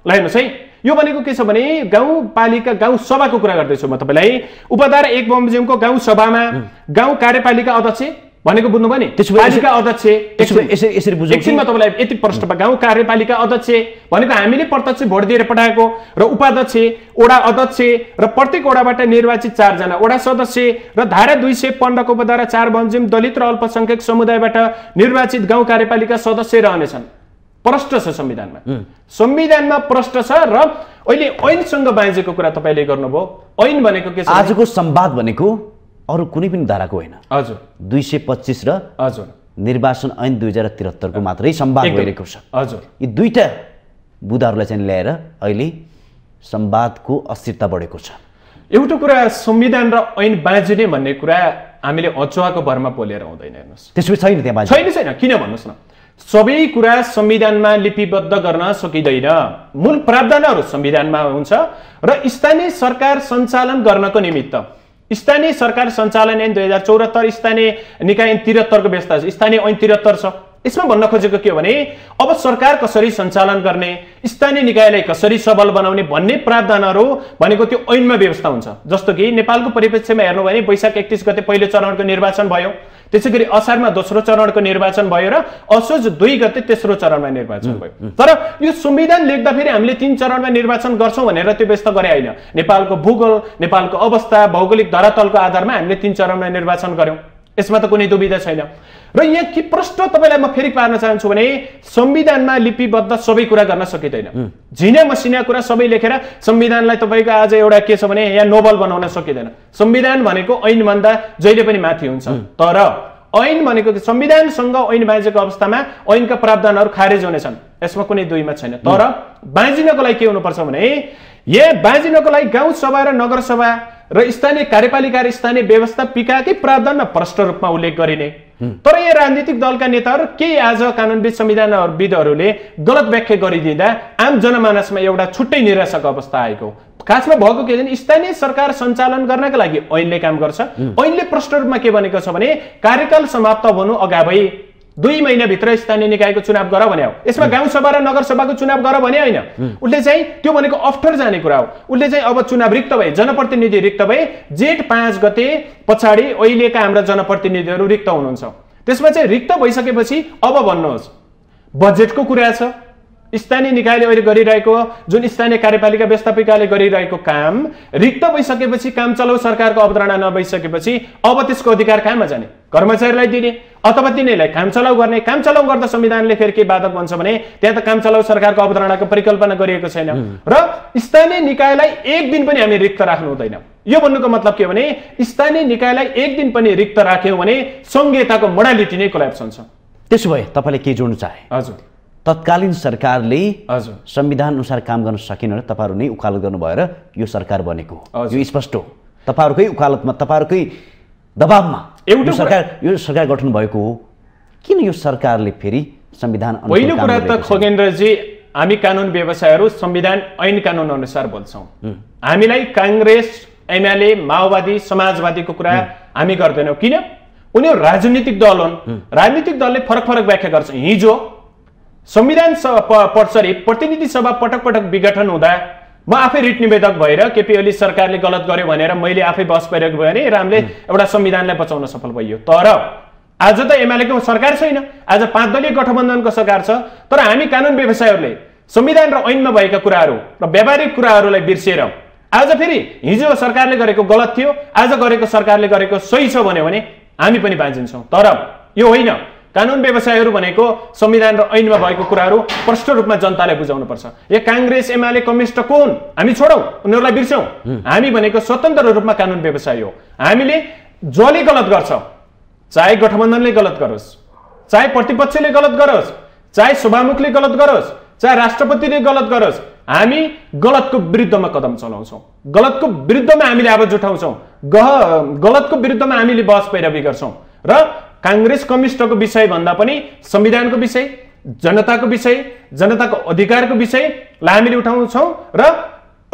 ल हेर्नुस् है यो भनेको के छ भने गाउँपालिका गाउँसभाको कुरा गर्दैछु म तपाईलाई। उपधारा 1 बमोजिमको गाउँसभामा गाउँ कार्यपालिका अध्यक्ष भनेको बुझ्नुभयो नि पालिका अध्यक्ष यसरी बुझ्नु एकछिनमा तपाईलाई यति प्रश्न गाउँ कार्यपालिका अध्यक्ष भनेको हामीले प्रत्यक्ष भोट दिएर पठाएको र उपाध्यक्ष वडा अध्यक्ष र प्रत्येक वडाबाट निर्वाचित 4 जना वडा सदस्य र धारा 215 को उपधारा 4 बमोजिम दलित र अल्पसंख्यक समुदायबाट निर्वाचित गाउँ कार्यपालिका सदस्य रहनेछन्। प्रष्ट छ संविधानमा, संविधानमा प्रष्ट छ। र अहिले ऐनसँग बाँझेको कुरा तपाईले गर्नुभयो। ऐन भनेको के छ? आजको संवाद भनेको अरु कुनै पनि धाराको होइन। हजुर 225 र हजुर निर्वाचन ऐन 2073 को मात्रै संवाद भइरहेको छ। हजुर यी दुईटा बुदाहरूलाई चाहिँ ल्याएर अहिले संवादको अस्थिरता बढेको छ। एउटा कुरा संविधान र ऐन बाँझिने भन्ने कुरा हामीले अचुवाको भरमा बोलेर हुँदैन। हेर्नुस् त्यसो छैन त्यहाँ बाँझिने छैन किन भन्नुस् न सबै कुरा संविधानमा लिपिबद्ध गर्न सकिँदैन। मूल प्रावधानहरू संविधानमा हुन्छ र स्थानीय सरकार सञ्चालन गर्नको निमित्त स्थानीय सरकार सञ्चालन ऐन 2074 स्थानीय निकाय ऐन 73 को व्यवस्था छ, स्थानीय ऐन 73 छ। यसमा भन्न खोजेको के हो भने अब सरकार कसरी सञ्चालन गर्ने, स्थानीय निकायलाई कसरी सबल बनाउने भन्ने प्रावधानहरू भनेको त्यो ऐनमा व्यवस्था हुन्छ। जस्तो कि नेपालको परिप्रेक्ष्यमा हेर्नु भने वैशाख 31 गते पहिलो चरणको निर्वाचन भयो, त्यसैगरी असारमा दोस्रो चरणको निर्वाचन भयो र असोज 2 गते तेस्रो चरणमा निर्वाचन भयो। तर यो संविधान लेख्दाखेरि हामीले 3 चरणमा निर्वाचन गर्छौं भनेर त्यो व्यवस्था गरे हैन। नेपालको भूगोल, नेपालको अवस्था, भौगोलिक धरातलको आधारमा हामीले 3 चरणमा निर्वाचन गर्यौं। यसमा त कुनै दुविधा छैन। र यहाँ के प्रश्न तपाईलाई म फेरि पार्न चाहन्छु भने संविधानमा लिपिबद्ध सबै कुरा गर्न सकिदैन। झिना मसिना कुरा सबै लेखेर संविधानलाई तपाईको आज एउटा के छ भने यहाँ नोबल बनाउन सकिदैन। संविधान भनेको ऐन भन्दा जहिले पनि माथि हुन्छ। तर ऐन भनेको संविधानसँग ऐन बाँझेको अवस्थामा ऐनका प्रावधानहरू खारेज हुनेछन्, यसमा कुनै दुईमा छैन। तर बाँझिनको लागि के हुनुपर्छ भने यहाँ बाँझिनको लागि गाउँ सभा र नगरसभा र स्थानीय कार्यपालिका र स्थानीय व्यवस्थापिकाकै प्रावधानमा प्रष्ट रूपमा उल्लेख गरिने। तर यहाँ राजनीतिक दलका नेताहरू केही आज कानुनविद संविधानविदहरूले गलत व्याख्या गरिदिँदा आम जनमानसमा एउटा छुट्टै निराशाको अवस्था आएको। खासमा भएको के भने स्थानीय सरकार सञ्चालन गर्नका लागि ऐनले काम गर्छ। ऐनले प्रष्ट रूपमा के भनेको छ भने कार्यकाल समाप्त हुनु अगावै 2 महिनाभित्र स्थानीय निकायको चुनाव गर भन्यो। यसमा गाउँसभा र नगरसभाको चुनाव गर भने हैन। उसले चाहिँ त्यो भनेको अफ्ठर जाने कुरा हो। उसले चाहिँ अब चुनाव रिक्त भए, जनप्रतिनिधि रिक्त भए, जेठ 5 गते पछाडि अहिलेका हाम्रा जनप्रतिनिधिहरू रिक्त हुनुहुन्छ। त्यसमा चाहिँ रिक्त भइसकेपछि अब भन्नुहोस् बजेटको कुरा छ, स्थानीय निकायले अहिले गरिरहेको जुन स्थानीय कार्यपालिका व्यवस्थापिकाले गरिरहेको काम रिक्त भइसकेपछि काम चलाउ सरकारको अवधारणा नभइसकेपछि अब त्यसको अधिकार कहाँमा जाने? कर्मचारीलाई दिने अथवा तिनीलाई काम चलाउ गर्ने? काम चलाउ गर्दा संविधानले फेरि के बाधक भन्छ भने त्यहाँ त काम चलाउ सरकारको अवधारणाको परिकल्पना गरिएको छैन। र स्थानीय निकायलाई एक दिन पनि हामी रिक्त राख्नु हुँदैन। यो भन्नुको मतलब के भने स्थानीय निकायलाई एक दिन पनि रिक्त राख्यौं भने संहिताको मोडालिटी नै कोल्याप्स हुन्छ। त्यसो भए तपाईले के जोड्न चाहे? हजुर, तत्कालीन सरकारले हजुर संविधान अनुसार काम गर्न सकेन र तपाईहरु नै उकालत गर्नु भएर यो सरकार बनेको यो स्पष्ट हो। तपाईहरुकै उकालतमा तपाईहरुकै दबावमा यो सरकार गठन भएको हो। किन यो सरकारले फेरि संविधान अनुसार पहिलो कुरा त खगेन्द्रजी हामी कानुन व्यवसायहरू संविधान ऐन कानुन अनुसार बोल्छौं। हामीलाई कांग्रेस, एमाले, माओवादी, समाजवादीको कुरा हामी गर्दैनौं। किन? उनीहरु राजनीतिक दल हुन्। राजनीतिक दलले फरक फरक व्याख्या गर्छ। हिजो संविधान प्रतिनिधि सभा पटक पटक विघटन हुँदा म आफै रिट निवेदक भएर केपी ओली सरकारले गलत गर्यो भनेर मैले आफै बहस गरेको भए र हामीले एउटा संविधानलाई बचाउन सफल भइयो। तर आज त एमालेको सरकार छैन, आज 5 दलीय गठबन्धनको सरकार छ। तर हामी कानुन व्यवसायहरूले संविधान र ऐनमा भएका कुराहरू र व्यावहारिक कुराहरूलाई बिर्सेर आज फेरि हिजो सरकारले गरेको गलत थियो, आज गरेको सरकारले गरेको सही छ भन्यो भने हामी पनि बाँचिन्छौँ। तर यो होइन। कानुन व्यवसायहरू भनेको संविधान र ऐनमा भएको कुराहरू प्रष्ट रूपमा जनतालाई बुझाउनुपर्छ। यो कांग्रेस, एमाले, कम्युनिस्ट कोन हामी छोडौं, उनीहरूलाई बिर्सौं। हामी भनेको स्वतन्त्र रूपमा कानुन व्यवसाय हो। हामीले जसले गलत गर्छ, चाहे गठबन्धनले गलत गरोस्, चाहे प्रतिपक्षले गलत गरोस्, चाहे सभामुखले गलत गरोस्, चाहे राष्ट्रपतिले गलत गरोस्, हामी गलतको विरुद्धमा कदम चलाउँछौं। गलतको विरुद्धमा हामीले आवाज उठाउँछौं। गलतको विरुद्धमा हामीले बहस पैरवी गर्छौं। र कांग्रेस कम्युनिस्टको विषय भन्दा पनि संविधानको विषय, जनताको विषय, जनताको अधिकारको विषयलाई हामीले उठाउँछौं। र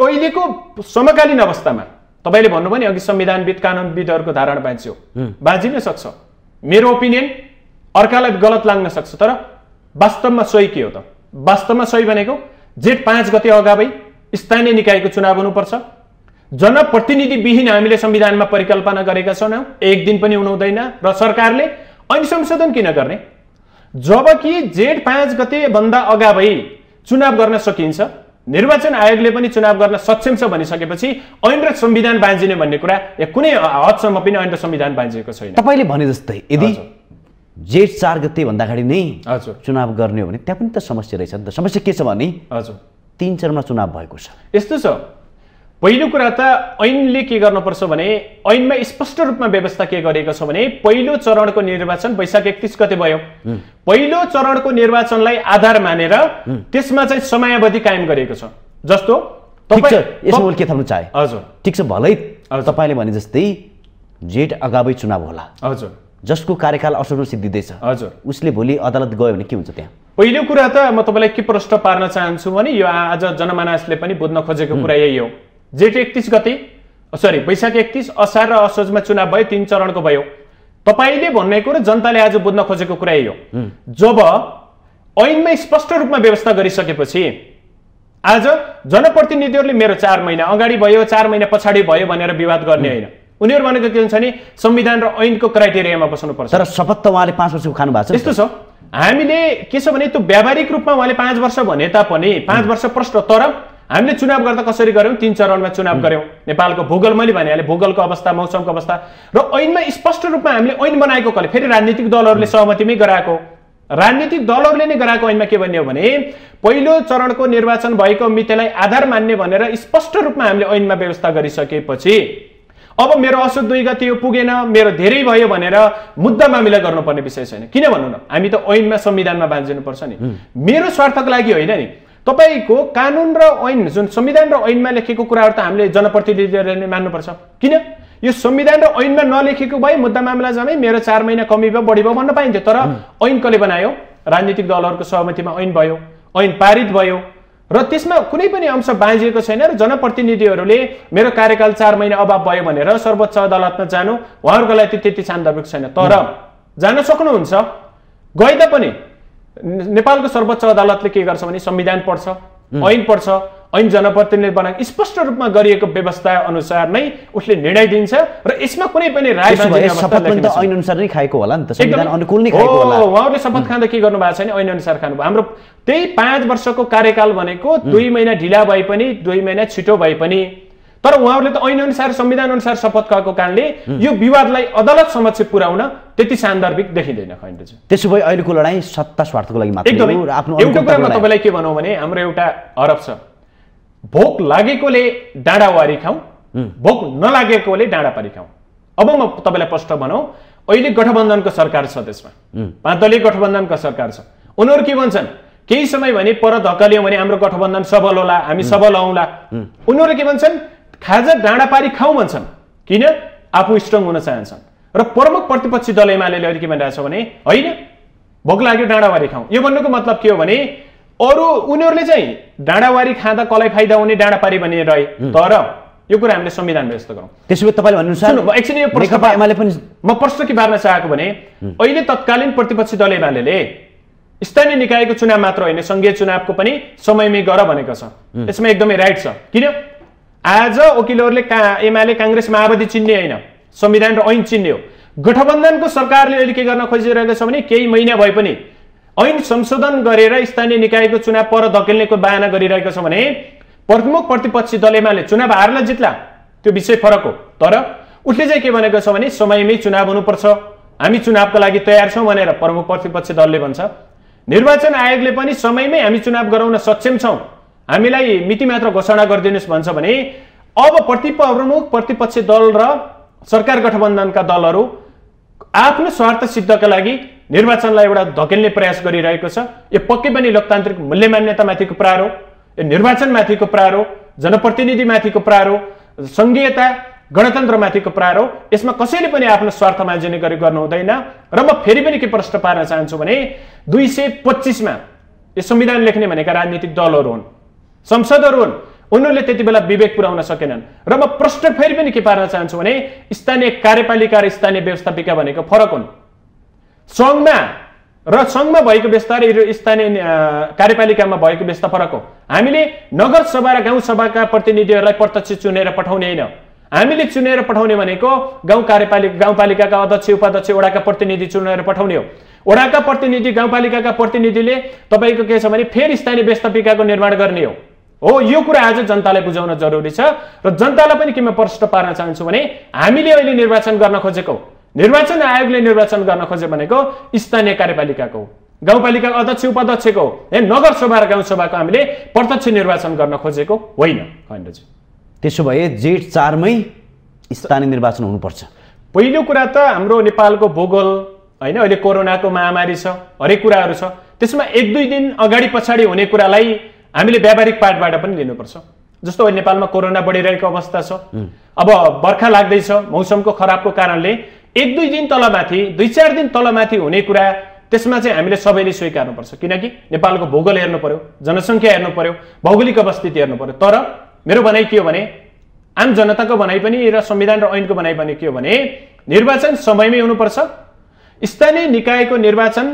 अहिलेको समकालीन अवस्थामा तपाईले भन्नुभयो नि अघि संविधानविद कानुनविदहरुको धारणा बाँच्यो, बाँचिन सक्छ। मेरो ओपिनियन अर्कालाई गलत लाग्न सक्छ, तर वास्तवमा सही के हो त? वास्तवमा सही भनेको जेठ 5 गते अगावै स्थानीय निकायको चुनाव हुनुपर्छ। जनप्रतिनिधि विहीन हामीले संविधानमा परिकल्पना गरेका छौं, एक दिन पनि हुनु हुँदैन। र सरकारले ऐन संशोधन किन गर्ने? जबकि जेठ 5 गते भन्दा अगावै चुनाव गर्न सकिन्छ, निर्वाचन आयोगले पनि चुनाव गर्न सक्षम छ भनिसकेपछि ऐन र संविधान बाँझिने भन्ने कुरा या कुनै हदसम्म पनि ऐन र संविधान बाँझेको छैन। तपाईले भने जस्तै यदि जेठ 4 गते भन्दा अगाडि नै चुनाव गर्ने हो भने त्यहाँ पनि त समस्या रहेछ नि त। समस्या के छ भने 3 चरणमा चुनाव भएको छ। यस्तो छ, पहिलो कुरा त ऐनले के गर्नुपर्छ भने ऐनमा स्पष्ट रूपमा व्यवस्था के गरेको छ भने पहिलो चरणको निर्वाचन वैशाख 31 गते भयो। पहिलो चरणको निर्वाचनलाई आधार मानेर त्यसमा चाहिँ समयावधि कायम गरेको छ। जस्तो यसमा के थप्नु चाहे? हजुर, ठीक छ, भलै तपाईले भने जस्तै जेठ अगावै चुनाव होला। हजुर, जसको कार्यकाल असोजमा सिद्धिँदैछ हजुर उसले भोलि अदालत गयो भने के हुन्छ त्यहाँ? पहिलो कुरा त म तपाईँलाई के प्रश्न पार्न चाहन्छु भने यो आज जनमानसले पनि बुझ्न खोजेको कुरा यही हो। जेठ 31 गते वैशाख 31 असार र असोजमा चुनाव भयो, 3 चरणको भयो। तपाईँले भनेको र जनताले आज बुझ्न खोजेको कुरा यही हो। जब ऐनमा स्पष्ट रूपमा व्यवस्था गरिसकेपछि आज जनप्रतिनिधिहरूले मेरो 4 महिना अगाडि भयो 4 महिना पछाडि भयो भनेर विवाद गर्ने होइन। उनीहरू भनेको के हुन्छ नि संविधान र ऐनको क्राइटेरियामा बस्नुपर्छ। तर शपथ त उहाँले 5 वर्षको खानु भएको छ। यस्तो छ हामीले के छ भने त्यो व्यावहारिक रूपमा उहाँले 5 वर्ष भने तापनि 5 वर्ष प्रष्ट, तर हामीले चुनाव गर्दा कसरी गर्यौं? 3 चरणमा चुनाव गर्यौं। नेपालको भूगोल मैले भनिहालेँ, भूगोलको अवस्था, मौसमको अवस्था र ऐनमा स्पष्ट रूपमा हामीले ऐन बनाएको कसले? फेरि राजनीतिक दलहरूले सहमतिमै गराएको, राजनीतिक दलहरूले नै गराएको ऐनमा के भन्ने हो भने पहिलो चरणको निर्वाचन भएको मितिलाई आधार मान्ने भनेर स्पष्ट रूपमा हामीले ऐनमा व्यवस्था गरिसकेपछि अब मेरो असोज 2 गते यो पुगेन, मेरो धेरै भयो भनेर मुद्दा मामिला गर्नुपर्ने विषय छैन। किन भन्नु न, हामी त ऐनमा संविधानमा बाँधिनुपर्छ नि। मेरो स्वार्थको लागि होइन नि। तपाईको कानुन र ऐन जुन संविधान र ऐनमा लेखेको कुराहरू त हामीले जनप्रतिनिधिहरूले मान्नुपर्छ। किन यो संविधान र ऐनमा नलेखेको भए मुद्दा मामला जम्मै मेरो 4 महिना कमी भयो बढी भयो भन्न पाइन्थ्यो। तर ऐन कसले बनायो? राजनीतिक दलहरूको सहमतिमा ऐन भयो, ऐन पारित भयो र त्यसमा कुनै पनि अंश बाँझिएको छैन र जनप्रतिनिधिहरूले मेरो कार्यकाल 4 महिना अभाव भयो भनेर सर्वोच्च अदालतमा जानु उहाँहरूको लागि त्यति सान्दर्भिक छैन। तर जान सक्नुहुन्छ, गए तापनि नेपालको सर्वोच्च अदालतले के गर्छ भने संविधान पढ्छ, ऐन पढ्छ, ऐन जनप्रतिनिधि बनाएको स्पष्ट रूपमा गरिएको व्यवस्था अनुसार नै उसले निर्णय दिन्छ र यसमा कुनै पनि राय ऐन अनुसार नै खाएको होला नि त, संविधान अनुकूल नै खाएको होला। उहाँहरूले शपथ खाँदा के गर्नु भएको छैन, ऐन अनुसार खानु भयो। हाम्रो त्यही 5 वर्षको कार्यकाल भनेको 2 महिना ढिला भए पनि 2 महिना छिटो भए पनि, तर उहाँहरूले त ऐन अनुसार संविधान अनुसार शपथ खाएको कारणले यो विवादलाई अदालत समक्ष पुर्याउन त्यति सान्दर्भिक देखिँदैन। खण्डजी त्यसो भए अहिलेको लडाईँ सत्ता स्वार्थको लागि मात्र हो र आफ्नो एउटा कुरा म तपाईँलाई के भनौँ भने हाम्रो एउटा हरफ छ, भोक लागेकोले डाँडावारी खाऊ, भोक नलागेकोले डाँडा पारी खाऊ। अब म तपाईँलाई प्रश्न भनौँ, अहिले गठबन्धनको सरकार छ, देशमा 5 दलीय गठबन्धनको सरकार छ। उनीहरू के भन्छन्? केही समय भने पर धक्कलियो भने हाम्रो गठबन्धन सबल होला, हामी सबल हौँला। उनीहरू के भन्छन्? खाजा डाँडा पारी खाऊ भन्छन्। किन? आफू स्ट्रङ हुन चाहन्छन्। र प्रमुख प्रतिपक्षी दल एमाले अहिले के भनिरहेछ भने होइन भोक लाग्यो डाँडावारी खाऊ। यो भन्नुको मतलब के हो भने अरू उनीहरूले चाहिँ डाँडावारी खाँदा कसलाई फाइदा हुने डाँडापारी भनिरहे, तर यो कुरा हामीले संविधान व्यवस्था गरौँ। त्यसो भए तपाईँले भन्नुसार एकछिन यो म प्रश्न के बार्न चाहेको भने अहिले तत्कालीन प्रतिपक्षी दल एमाले स्थानीय निकायको चुनाव मात्र होइन संघीय चुनावको पनि समयमै गर भनेको छ। यसमा एकदमै राइट छ। किन? आज वकिलहरूले एमाले काङ्ग्रेस माओवादी चिन्ने होइन, संविधान र ऐन चिन्ने हो। गठबन्धनको सरकारले अहिले के गर्न खोजिरहेको छ भने केही महिना भए पनि ऐन संशोधन गरेर स्थानीय निकायको चुनाव पर धकेल्नेको बहाना गरिरहेको छ भने प्रमुख प्रतिपक्षी दल एमाले चुनाव हार्ला जित्ला त्यो विषय फरक हो, तर उसले चाहिँ के भनेको छ भने समयमै चुनाव हुनुपर्छ, हामी चुनावको लागि तयार छौँ भनेर प्रमुख प्रतिपक्षी दलले भन्छ। निर्वाचन आयोगले पनि समयमै हामी चुनाव गराउन सक्षम छौँ, हामीलाई मिति मात्र घोषणा गरिदिनुहोस् भन्छ भने अब प्रमुख प्रतिपक्षी दल र सरकार गठबन्धनका दलहरू आफ्नो स्वार्थ सिद्धका लागि निर्वाचनलाई एउटा धकेल्ने प्रयास गरिरहेको छ। यो पक्कै पनि लोकतान्त्रिक मूल्य मान्यतामाथिको प्रहार हो, यो निर्वाचनमाथिको प्रहार हो, जनप्रतिनिधिमाथिको प्रहार हो, संघीयता गणतन्त्रमाथिको प्रहार हो। यसमा कसैले पनि आफ्नो स्वार्थ मार्जने गरी गर्नु हुँदैन। र म फेरि पनि के प्रश्न पार्न चाहन्छु भने 225 मा यो संविधान लेख्ने भनेका राजनीतिक दलहरू हुन्, संसदहरू हुन्, उनीहरूले त्यति बेला विवेक पुर्याउन सकेनन्। र म प्रश्न फेरि पनि के पार्न चाहन्छु भने स्थानीय कार्यपालिका र स्थानीय व्यवस्थापिका भनेको फरक हुन्। सङ्घमा भएको व्यवस्था र स्थानीय कार्यपालिकामा भएको व्यवस्था फरक हो। हामीले नगरसभा र गाउँसभाका प्रतिनिधिहरूलाई प्रत्यक्ष चुनेर पठाउने होइन, हामीले चुनेर पठाउने भनेको गाउँपालिकाका अध्यक्ष उपाध्यक्ष वडाका प्रतिनिधि चुनेर पठाउने हो। वडाका प्रतिनिधि गाउँपालिकाका प्रतिनिधिले तपाईँको के छ भने फेरि स्थानीय व्यवस्थापिकाको निर्माण गर्ने हो। यो कुरा आज जनतालाई बुझाउन जरुरी छ। र जनतालाई पनि के म प्रश्न पार्न चाहन्छु भने हामीले अहिले निर्वाचन गर्न खोजेको, निर्वाचन आयोगले निर्वाचन गर्न खोजे भनेको स्थानीय कार्यपालिकाको, गाउँपालिका अध्यक्ष उपाध्यक्षको, नगरसभा र गाउँसभाको हामीले प्रत्यक्ष निर्वाचन गर्न खोजेको होइन। खण्डजी त्यसो भए जेठ 4 मै स्थानीय निर्वाचन हुनुपर्छ। पहिलो कुरा त हाम्रो नेपालको भूगोल होइन, अहिले कोरोनाको महामारी छ, हरेक कुराहरू छ, त्यसमा 1-2 दिन अगाडि पछाडि हुने कुरालाई हामीले व्यावहारिक पाठबाट पनि लिनुपर्छ। जस्तो नेपालमा कोरोना बढिरहेको अवस्था छ, अब बर्खा लाग्दैछ, मौसमको खराबको कारणले 1-2 दिन तलमाथि 2-4 दिन तलमाथि हुने कुरा त्यसमा चाहिँ हामीले सबैले स्वीकार्नुपर्छ, किनकि नेपालको भूगोल हेर्नु पर्यो, जनसङ्ख्या हेर्नु पर्यो, भौगोलिक अवस्थिति हेर्नु पर्यो। तर मेरो भनाइ के हो भने, आम जनताको भनाइ पनि र संविधान र ऐनको भनाइ पनि के हो भने, निर्वाचन समयमै हुनुपर्छ। स्थानीय निकायको निर्वाचन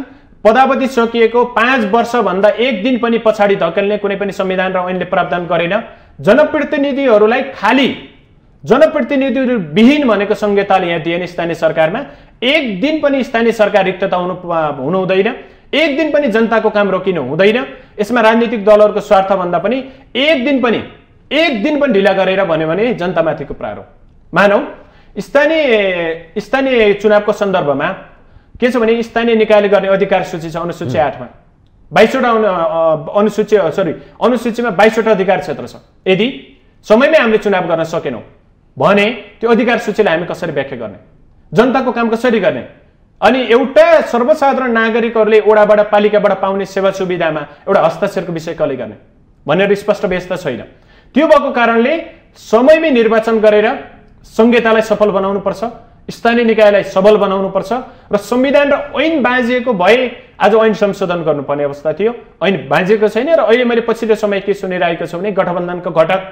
पदावधि सकिएको 5 वर्षभन्दा 1 दिन पनि पछाडि धकेल्ने कुनै पनि संविधान र ऐनले प्रावधान गरेन। जनप्रतिनिधिहरूलाई खाली जनप्रतिनिधिहरू विहीन भनेको संहिताले यहाँ दिएन। स्थानीय सरकारमा 1 दिन पनि स्थानीय सरकार रिक्तता हुनु हुँदैन, 1 दिन पनि जनताको काम रोकिनु हुँदैन। यसमा राजनीतिक दलहरूको स्वार्थभन्दा पनि 1 दिन पनि ढिला गरेर भन्यो भने जनतामाथिको प्रहार हो। मानौ स्थानीय चुनावको सन्दर्भमा के छ भने, स्थानीय निकायले गर्ने अधिकार सूची छ अनुसूची 8 मा 22वटा अनुसूचीमा 22वटा अधिकार क्षेत्र छ। यदि समयमै हामीले चुनाव गर्न सकेनौँ भने त्यो अधिकार सूचीलाई हामी कसरी व्याख्या गर्ने, जनताको काम कसरी गर्ने? अनि एउटा सर्वसाधारण नागरिकहरूले ओडाबाट पालिकाबाट पाउने सेवा सुविधामा एउटा हस्ताक्षरको विषय कसले गर्ने भनेर स्पष्ट व्यवस्था छैन। त्यो भएको कारणले समयमै निर्वाचन गरेर संहितालाई सफल बनाउनुपर्छ, स्थानीय निकायलाई सबल बनाउनुपर्छ र संविधान र ऐन बाँझिएको भए आज ऐन संशोधन गर्नुपर्ने अवस्था थियो। ऐन बाँझिएको छैन र अहिले मैले पछिल्लो समय के सुनिरहेको छु भने, गठबन्धनको घटक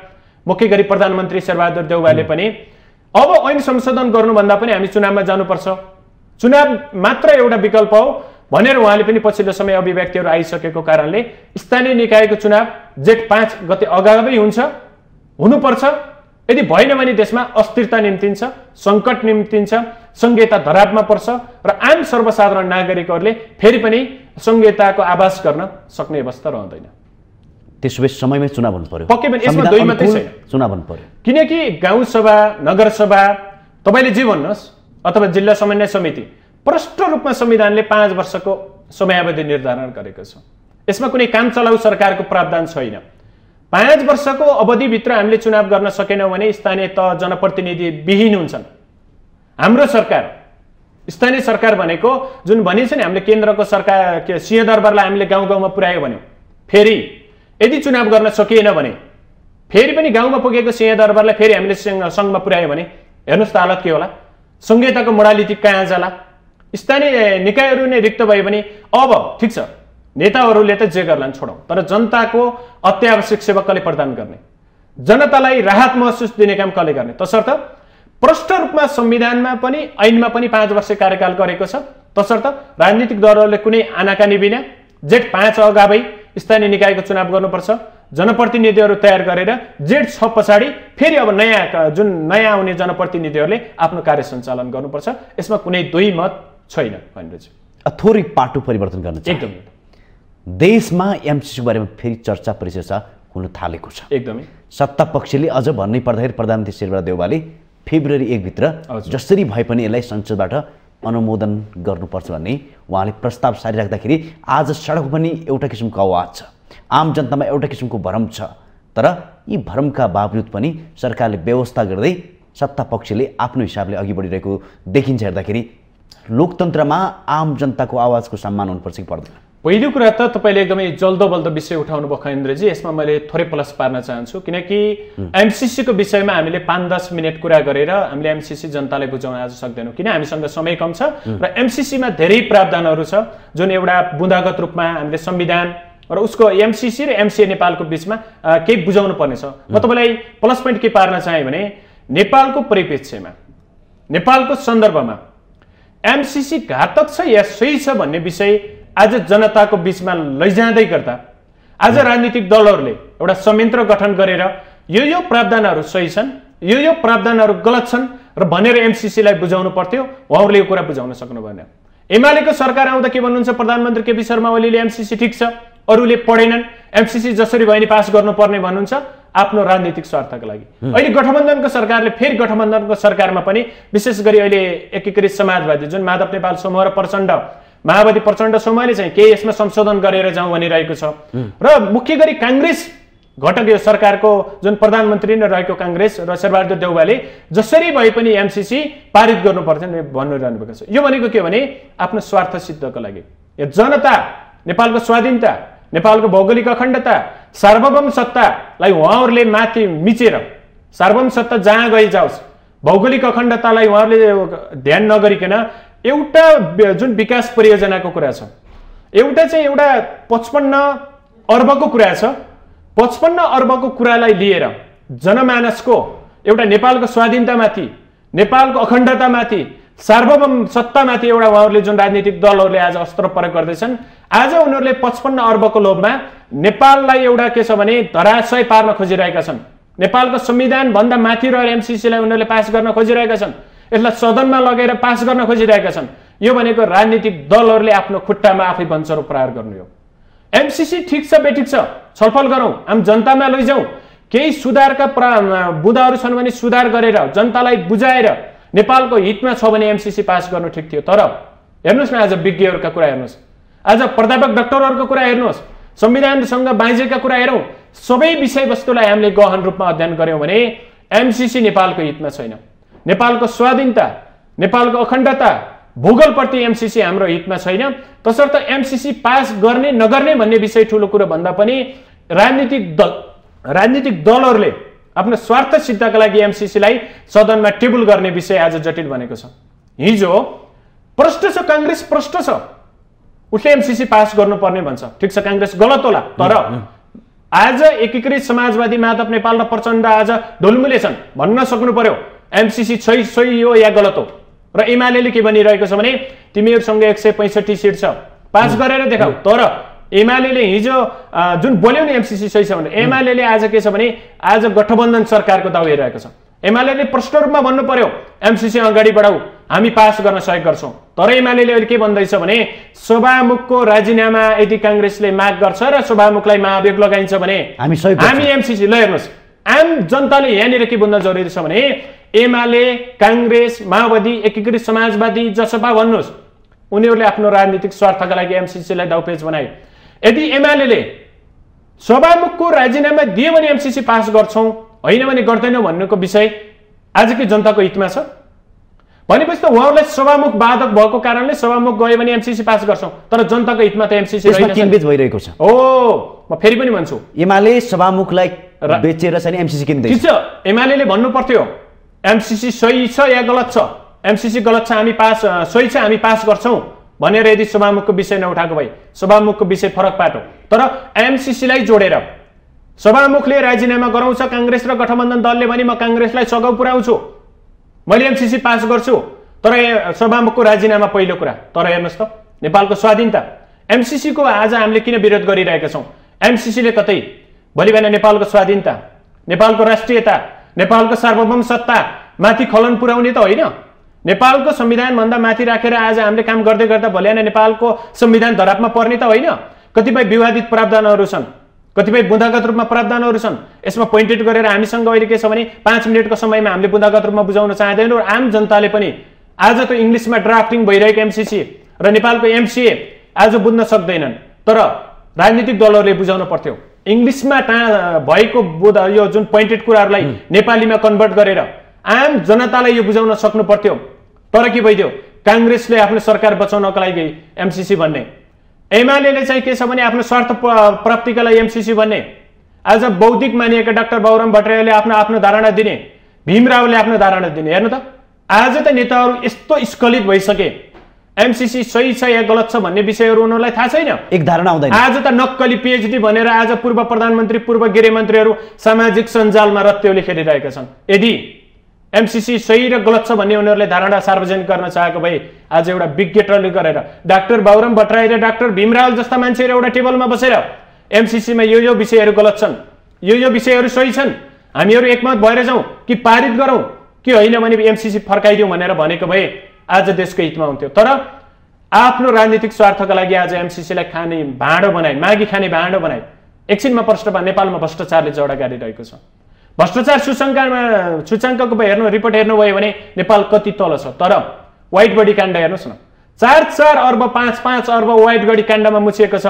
मुख्य गरी प्रधानमन्त्री शेरबहादुर देउवाले पनि अब ऐन संशोधन गर्नुभन्दा पनि हामी चुनावमा जानुपर्छ, चुनाव मात्र एउटा विकल्प हो भनेर उहाँले पनि पछिल्लो समय अभिव्यक्तिहरू आइसकेको कारणले स्थानीय निकायको चुनाव जेठ 5 गते अगावै हुनुपर्छ। यदि भएन भने देशमा अस्थिरता निम्तिन्छ, सङ्कट निम्तिन्छ, संहिता धरापमा पर्छ र आम सर्वसाधारण नागरिकहरूले फेरि पनि संहिताको आभास गर्न सक्ने अवस्था रहँदैन। त्यसो भए समयमै चुनाव हुनु पर्यो। पक्कै पनि यसमा दुई मात्रै छैन, चुनाव हुनु पर्यो। किनकि गाउँसभा, नगरसभा तपाईँले जे भन्नुहोस् अथवा जिल्ला समन्वय समिति प्रष्ट रूपमा संविधानले 5 वर्षको समयावधि निर्धारण गरेको छ। यसमा कुनै काम चलाउ सरकारको प्रावधान छैन। 5 वर्षको अवधिभित्र हामीले चुनाव गर्न सकेनौँ भने स्थानीय तह जनप्रतिनिधि विहीन हुन्छन्। हाम्रो सरकार, स्थानीय सरकार भनेको जुन भनिन्छ नि, हामीले केन्द्रको सरकार सिंहदरबारलाई हामीले गाउँ गाउँमा पुर्यायो भन्यौँ, फेरि यदि चुनाव गर्न सकिएन भने फेरि पनि गाउँमा पुगेको सिंहदरबारलाई फेरि हामीले सङ्घमा पुर्यायो भने हेर्नुहोस् त हालत के होला, संहिताको मोडालिटी कहाँ जाला। स्थानीय निकायहरू नै रिक्त भयो भने अब ठिक छ, नेताहरूले त जे गर्लान् छोडौँ, तर जनताको अत्यावश्यक सेवा कसले प्रदान गर्ने, जनतालाई राहत महसुस दिने काम कसले गर्ने? तसर्थ प्रष्ट रूपमा संविधानमा पनि ऐनमा पनि 5 वर्ष कार्यकाल गरेको छ। तसर्थ राजनीतिक दलहरूले कुनै आनाकानी बिना जेठ 5 अगावै स्थानीय निकायको चुनाव गर्नुपर्छ। जनप्रतिनिधिहरू तयार गरेर जेठ 6 पछाडि फेरि अब नयाँ आउने जनप्रतिनिधिहरूले आफ्नो कार्य सञ्चालन गर्नुपर्छ। यसमा कुनै दुई मत छैन भनेर चाहिँ थोरै पाटो परिवर्तन गर्न चाहियो। एकदमै देशमा एमसीसी बारेमा फेरि चर्चा परिचर्चा हुन थालेको छ। एकदमै सत्ता पक्षले अझ भन्नै पर्दाखेरि प्रधानमन्त्री शेरबहादुर देउवाले फेब्रुअरी 1 भित्र जसरी भए पनि यसलाई संसदबाट अनुमोदन गर्नुपर्छ भन्ने उहाँले प्रस्ताव सारिराख्दाखेरि आज सडकमा पनि एउटा किसिमको आवाज छ, आम जनतामा एउटा किसिमको भरम छ। तर यी भरमका बावजुद पनि सरकारले व्यवस्था गर्दै सत्ता पक्षले आफ्नो हिसाबले अघि बढिरहेको देखिन्छ। हेर्दाखेरि लोकतन्त्रमा आम जनताको आवाजको सम्मान हुनुपर्छ कि पर्दैन? पहिलो कुरा त तपाईँले एकदमै जल्दो बल्दो विषय उठाउनु भयो खैन्द्रजी, यसमा मैले थोरै प्लस पार्न चाहन्छु। किनकि एमसीसीको विषयमा हामीले 5-10 मिनट कुरा गरेर हामीले एमसीसी जनतालाई बुझाउन आज सक्दैनौँ, किन हामीसँग समय कम छ र एमसीसीमा धेरै प्रावधानहरू छ जुन एउटा बुँदागत रूपमा हामीले संविधान र उसको एमसीसी र एमसीए नेपालको बिचमा केही बुझाउनु पर्नेछ। म तपाईँलाई प्लस पोइन्ट के पार्न चाहेँ भने, नेपालको परिप्रेक्ष्यमा, नेपालको सन्दर्भमा एमसीसी घातक छ या सही छ भन्ने विषय आज जनताको बीचमा लैजाँदै गर्दा आज राजनीतिक दलहरूले एउटा संयन्त्र गठन गरेर यो प्रावधानहरू सही छन्, यो प्रावधानहरू गलत छन् र भनेर एमसीसीलाई बुझाउनु पर्थ्यो। उहाँहरूले यो कुरा बुझाउन सक्नु भएन। एमालेको सरकार आउँदा के भन्नुहुन्छ, प्रधानमन्त्री केपी शर्मा ओलीले एमसीसी ठिक छ, अरूले पढेनन्, एमसीसी जसरी भयो नि पास गर्नुपर्ने भन्नुहुन्छ आफ्नो राजनीतिक स्वार्थका लागि। अहिले गठबन्धनको सरकारले फेरि गठबन्धनको सरकारमा पनि विशेष गरी अहिले एकीकृत समाजवादी जुन माधव नेपाल समूह र प्रचण्ड माओवादी प्रचण्ड समूहले चाहिँ केही यसमा संशोधन गरेर जाउँ भनिरहेको छ र मुख्य गरी काङ्ग्रेस घटक यो सरकारको जुन प्रधानमन्त्री नै रहेको काङ्ग्रेस र शेरबहादुर देउवाले जसरी भए पनि एमसीसी पारित गर्नुपर्छ भनिरहनु भएको छ। यो भनेको के भने आफ्नो स्वार्थ सिद्धको लागि, यो जनता, नेपालको स्वाधीनता, नेपालको भौगोलिक अखण्डता, सार्वभौम सत्तालाई उहाँहरूले माथि मिचेर सार्वभौम सत्ता जहाँ गई जाओस् भौगोलिक अखण्डतालाई उहाँहरूले ध्यान नगरिकन एउटा जुन विकास परियोजनाको कुरा छ, एउटा चाहिँ एउटा 55 अर्बको कुरा छ। 55 अर्बको कुरालाई लिएर जनमानसको एउटा नेपालको स्वाधीनतामाथि, नेपालको अखण्डतामाथि, सार्वभौम सत्तामाथि एउटा उहाँहरूले जुन राजनीतिक दलहरूले आज अस्त्र प्रयोग गर्दैछन्, आज उनीहरूले 55 अर्बको लोभमा नेपाललाई एउटा के छ भने धराशय पार्न खोजिरहेका छन्। नेपालको संविधान भन्दा माथि रहेर एमसीसीलाई उनीहरूले पास गर्न खोजिरहेका छन्। यसलाई सदनमा लगेर पास गर्न खोजिरहेका छन्। यो भनेको राजनीतिक दलहरूले आफ्नो खुट्टामा आफै वञ्चरो प्रहार गर्नु हो। एमसीसी ठिक छ बेठिक छ, छलफल गरौँ, आम जनतामा लैजाउँ, केही सुधारका बुँदाहरू छन् भने सुधार गरेर जनतालाई बुझाएर नेपालको हितमा छ भने एमसीसी पास गर्नु ठिक थियो। तर हेर्नुहोस् न, आज विज्ञहरूका कुरा हेर्नुहोस्, आज प्राध्यापक डाक्टरहरूको कुरा हेर्नुहोस्, संविधानसँग बाँझेका कुरा हेरौँ, सबै विषयवस्तुलाई हामीले गहन रूपमा अध्ययन गऱ्यौँ भने एमसीसी नेपालको हितमा छैन। नेपालको स्वाधीनता, नेपालको अखण्डता, भूगोलप्रति एमसीसी हाम्रो हितमा छैन। तसर्थ एमसीसी पास गर्ने नगर्ने भन्ने विषय ठुलो कुरो भन्दा पनि राजनीतिक दलहरूले आफ्नो स्वार्थ सिद्धका लागि एमसीसीलाई सदनमा टेबल गर्ने विषय आज जटिल बनेको छ। हिजो प्रष्ट छ, कांग्रेस प्रष्ट छ, उसले एमसीसी पास गर्नुपर्ने भन्छ। ठिक छ, कांग्रेस गलत होला, तर आज एकीकृत समाजवादी माधव नेपाल र प्रचण्ड आज ढुलमुले छन् भन्न सक्नु पर्यो एमसीसी सही हो या गलत हो। र एमाले के भनिरहेको छ भने तिमीहरूसँग 165 सिट छ, पास गरेर देखाऊ। तर एमाले हिजो जुन बोल्यो नि एमसीसी सही छ भने, एमाले आज के छ भने आज गठबन्धन सरकारको दाउ हेरिरहेको छ। एमाले प्रष्ट रूपमा भन्नु पर्यो एमसीसी अगाडि बढाऊ, हामी पास गर्न सहयोग गर्छौँ। तर एमाले अहिले के भन्दैछ भने सभामुखको राजीनामा यदि कांग्रेसले माग गर्छ र सभामुखलाई महाभियोग लगाइन्छ भने हामी एमसीसी। ल हेर्नुहोस्, आम जनताले यहाँनिर के बुझ्न जरुरी छ भने एमाले, कांग्रेस, माओवादी, एकीकृत समाजवादी, जसपा भन्नुहोस्, उनीहरूले आफ्नो राजनीतिक स्वार्थका लागि एमसीसीलाई दाउपेच बनाए। यदि एमाले सभामुखको राजीनामा दियो भने एमसीसी पास गर्छौँ, होइन भने गर्दैनौँ भन्नुको विषय आज के जनताको हितमा छ भनेपछि त उहाँहरूलाई सभामुख बाधक भएको कारणले सभामुख गयो भने एमसीसी पास गर्छौँ, तर जनताको हितमा त एमसीसी किनबेच भइरहेको छ। म फेरि पनि भन्छु, एमाले सभामुखलाई बेचेर चाहिँ एमसीसी किन्दै छ। एमाले भन्नु पर्थ्यो एमसीसी सही छ या गलत छ, एमसीसी गलत छ हामी पास, सही छ हामी पास गर्छौँ भनेर यदि सभामुखको विषय नउठाएको भए सभामुखको विषय फरक पाटो। तर एमसीसीलाई जोडेर सभामुखले राजीनामा गराउँछ कांग्रेस र गठबन्धन दलले भने म कांग्रेसलाई सघाउ पुर्याउँछु, मैले एमसीसी पास गर्छु, तर सभामुखको राजीनामा पहिलो कुरा। तर हेर्नुहोस् त नेपालको स्वाधीनता, एमसीसी को आज हामीले किन विरोध गरिरहेका छौँ? एमसीसीले कतै भोलि बिहान नेपालको स्वाधीनता, नेपालको राष्ट्रियता, नेपालको सार्वभौम सत्ता माथि खलन पुर्याउने त होइन। नेपालको संविधान भन्दा माथि राखेर आज हामीले काम गर्दै गर्दा भोलि बिहान नेपालको संविधान धरापमा पर्ने त होइन। कतिपय विवादित प्रावधानहरू छन्, कतिपय बुँदागत रूपमा प्रावधानहरू छन्, यसमा पोइन्टेड गरेर हामीसँग अहिले के छ भने 5 मिनटको समयमा हामीले बुँदागत रूपमा बुझाउन चाहँदैनौँ। आम जनताले पनि आज त इङ्ग्लिसमा ड्राफ्टिङ भइरहेको एमसीसी र नेपालको एमसीए आज बुझ्न सक्दैनन्, तर राजनीतिक दलहरूले बुझाउन पर्थ्यो। इङ्ग्लिसमा भएको यो जुन पोइन्टेड कुराहरूलाई नेपालीमा कन्भर्ट गरेर आम जनतालाई यो बुझाउन सक्नु पर्थ्यो। तर के भइदियो, कांग्रेसले आफ्नो सरकार बचाउनका लागि एमसीसी भन्ने, एमाले चाहिँ के छ भने आफ्नो स्वार्थ प्राप्तिका लागि एमसीसी भन्ने, आज बौद्धिक मानिएका डाक्टर बाबुराम भट्टराईले आफ्नो धारणा दिने, भीमरावले आफ्नो धारणा दिने। हेर्नु त आज त नेताहरू यस्तो स्खलित भइसके एमसीसी सही छ या गलत छ भन्ने विषयहरू उनीहरूलाई थाहा छैन, एक धारणा आउँदैन। आज त नक्कली पीएचडी भनेर आज पूर्व प्रधानमन्त्री, पूर्व गृहमन्त्रीहरू सामाजिक सञ्जालमा रत्तेउली खेलिरहेका छन्। यदि एमसीसी सही र गलत छ भन्ने उनीहरूले धारणा सार्वजनिक गर्न चाहेको भए आज एउटा विज्ञ टोली गरेर डाक्टर बाबुराम भट्टराई र डाक्टर भीमराव जस्ता मान्छेहरू एउटा टेबलमा बसेर एमसीसीमा यो विषयहरू गलत छन्, यो विषयहरू सही छन्, हामीहरू एकमत भएर जाउँ कि पारित गरौँ कि होइन भने एमसीसी फर्काइदिउँ भनेर भनेको भए आज देशको हितमा हुन्थ्यो। तर आफ्नो राजनीतिक स्वार्थका लागि आज एमसीसीलाई खाने भाँडो बनाए, मागी खाने भाँडो बनाए। एकछिनमा नेपालमा भ्रष्टाचारले जडा गाडिरहेको छ। भ्रष्टाचार सूचाङ्कको हेर्नु, रिपोर्ट हेर्नुभयो भने नेपाल कति तल छ। तर व्हाइट बडी काण्ड हेर्नुहोस् न, 4-4 अर्ब 5-5 अर्ब व्हाइट बडी काण्डमा मुछिएको छ।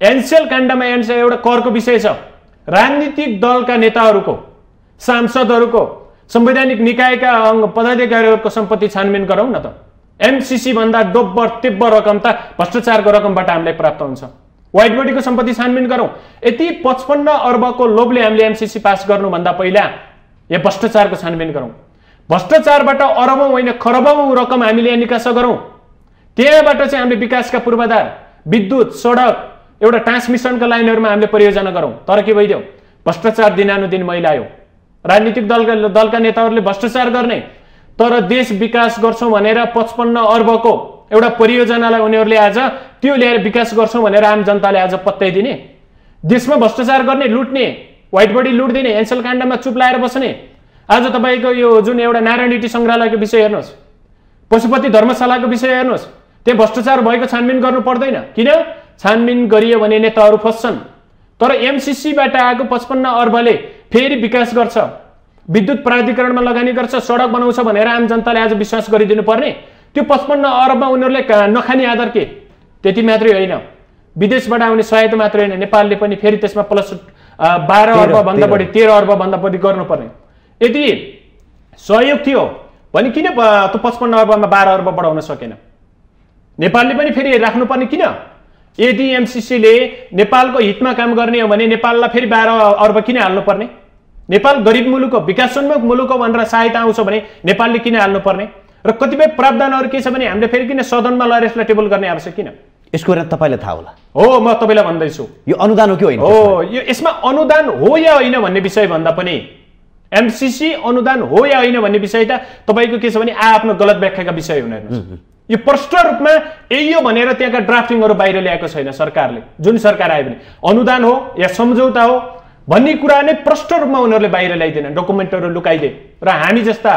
एनसेल काण्डमा एउटा करको विषय छ। राजनीतिक दलका नेताहरूको, सांसदहरूको, संवैधानिक निकायका पदाधिकारीहरूको सम्पत्ति छानबिन गरौँ न त। एमसीसी भन्दा दोब्बर तिब्बर रकम त भ्रष्टाचारको रकमबाट हामीलाई प्राप्त हुन्छ। व्हाइट बडीको सम्पत्ति छानबिन गरौँ। यति 55 अर्बको लोभले हामीले एमसीसी पास गर्नुभन्दा पहिला यो भ्रष्टाचारको छानबिन गरौँ। भ्रष्टाचारबाट अरबौं होइन खरबौं रकम हामीले यहाँ निकास गरौँ, त्यहाँबाट चाहिँ हामीले विकासका पूर्वाधार विद्युत सडक एउटा ट्रान्समिसनका लाइनहरूमा हामीले परियोजना गरौँ। तर के भइदियो, भ्रष्टाचार दिनानुदिन मैलायो। राजनीतिक दलका नेताहरूले भ्रष्टाचार गर्ने तर देश विकास गर्छौँ भनेर 55 अर्बको एउटा परियोजनालाई उनीहरूले आज त्यो ल्याएर विकास गर्छौँ भनेर आम जनताले आज पत्याइदिने, देशमा भ्रष्टाचार गर्ने, लुट्ने, व्हाइट बडी लुट दिने, एन्सल काण्डमा चुप लाएर बस्ने। आज तपाईँको यो जुन एउटा नारायण रेड्डी सङ्ग्रहालयको विषय हेर्नुहोस्, पशुपति धर्मशालाको विषय हेर्नुहोस्, त्यहाँ भ्रष्टाचार भएको छानबिन गर्नु पर्दैन। किन? छानबिन गरियो भने नेताहरू फस्छन्। तर एमसीसीबाट आएको 55 अर्बले फेरि विकास गर्छ, विद्युत प्राधिकरणमा लगानी गर्छ, सडक बनाउँछ भनेर आम जनताले आज विश्वास गरिदिनु पर्ने। त्यो 55 अर्बमा उनीहरूले नखाने आधार के? त्यति मात्रै होइन, विदेशबाट आउने सहायता मात्रै होइन, नेपालले पनि फेरि त्यसमा प्लस 12 अर्ब भन्दा बढी 13 अर्ब भन्दा बढी गर्नुपर्ने। यदि सहयोग थियो भने किन त्यो 55 अर्बमा 12 अर्ब बढाउन सकेन? नेपालले पनि फेरि राख्नुपर्ने किन? यदि एमसीसीले नेपालको हितमा काम गर्ने हो भने नेपाललाई फेरि 12 अर्ब किन हाल्नुपर्ने? नेपाल गरिब मुलुक हो, विकासोन्मुख मुलुक हो भनेर सहायता आउँछ भने नेपालले किन हाल्नुपर्ने? र कतिपय प्रावधानहरू के छ भने हामीले फेरि किन सदनमा लगेर यसलाई टेबल गर्ने आवश्यक किन? यसको कुरा तपाईँलाई थाहा होला। हो, म तपाईँलाई भन्दैछु यो अनुदान हो कि होइन? हो, यो यसमा अनुदान हो या होइन भन्ने विषय भन्दा पनि एमसीसी अनुदान हो या होइन भन्ने विषय त तपाईँको के छ भने आफ्नो गलत व्याख्याका विषय हुन हेर्नुहोस्। यो प्रष्ट रूपमा यही हो भनेर त्यहाँका ड्राफ्टिङहरू बाहिर ल्याएको छैन सरकारले। जुन सरकार आयो भने अनुदान हो या सम्झौता हो भन्ने कुरा नै प्रष्ट रूपमा उनीहरूले बाहिर ल्याइदिएन, डकुमेन्टहरू लुकाइदिए। र हामी जस्ता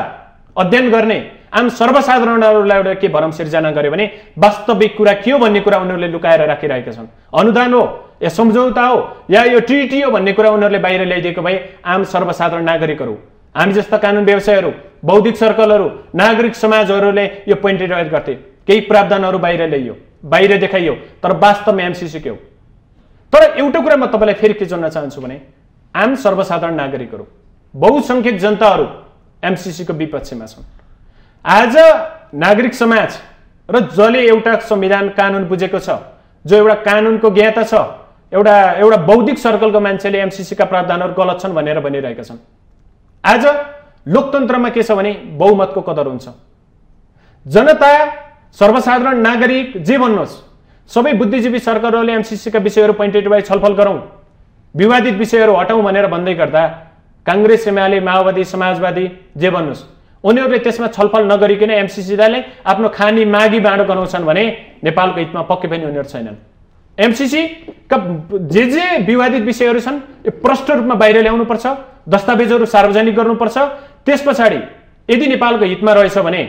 अध्ययन गर्ने आम सर्वसाधारणहरूलाई एउटा के भरम सिर्जना गर्यो भने वास्तविक कुरा के हो भन्ने कुरा उनीहरूले लुकाएर राखिरहेका छन्। अनुदान हो या सम्झौता हो या यो ट्रिटी हो भन्ने कुरा उनीहरूले बाहिर ल्याइदिएको भए आम सर्वसाधारण नागरिकहरू, हामी जस्ता कानुन व्यवसायहरू, बौद्धिक सर्कलहरू, नागरिक समाजहरूले यो पोइन्टेड आउट गर्थे। केही प्रावधानहरू बाहिर ल्याइयो, बाहिर देखाइयो, तर वास्तवमा एमसीसी के हो? तर एउटा कुरा म तपाईँलाई फेरि के जोड्न चाहन्छु भने आम सर्वसाधारण नागरिकहरू, बहुसङ्ख्यक जनताहरू एमसीसीको विपक्षमा छन्। आज नागरिक समाज र जसले एउटा संविधान कानुन बुझेको छ, जो एउटा कानुनको ज्ञाता छ, एउटा बौद्धिक सर्कलको मान्छेले एमसीसीका प्रावधानहरू गलत छन् भनेर भनिरहेका छन्। आज लोकतन्त्रमा के छ भने बहुमतको कदर हुन्छ। जनता, सर्वसाधारण नागरिक जे भन्नुहोस्, सबै बुद्धिजीवी सर्कलहरूले एमसीसीका विषयहरू पोइन्टेड बाई छलफल गरौँ, विवादित विषयहरू हटाउँ भनेर भन्दै गर्दा काङ्ग्रेस, एमाले, माओवादी, समाजवादी जे भन्नुहोस्, उनीहरूले त्यसमा छलफल नगरिकन एमसीसीलाई आफ्नो खानी मागी बाँडो गराउँछन् भने नेपालको हितमा पक्कै पनि उनीहरू छैनन्। एमसीसीका जे विवादित विषयहरू छन् यो प्रष्ट रूपमा बाहिर ल्याउनुपर्छ, दस्तावेजहरू सार्वजनिक गर्नुपर्छ। त्यस पछाडि यदि नेपालको हितमा रहेछ भने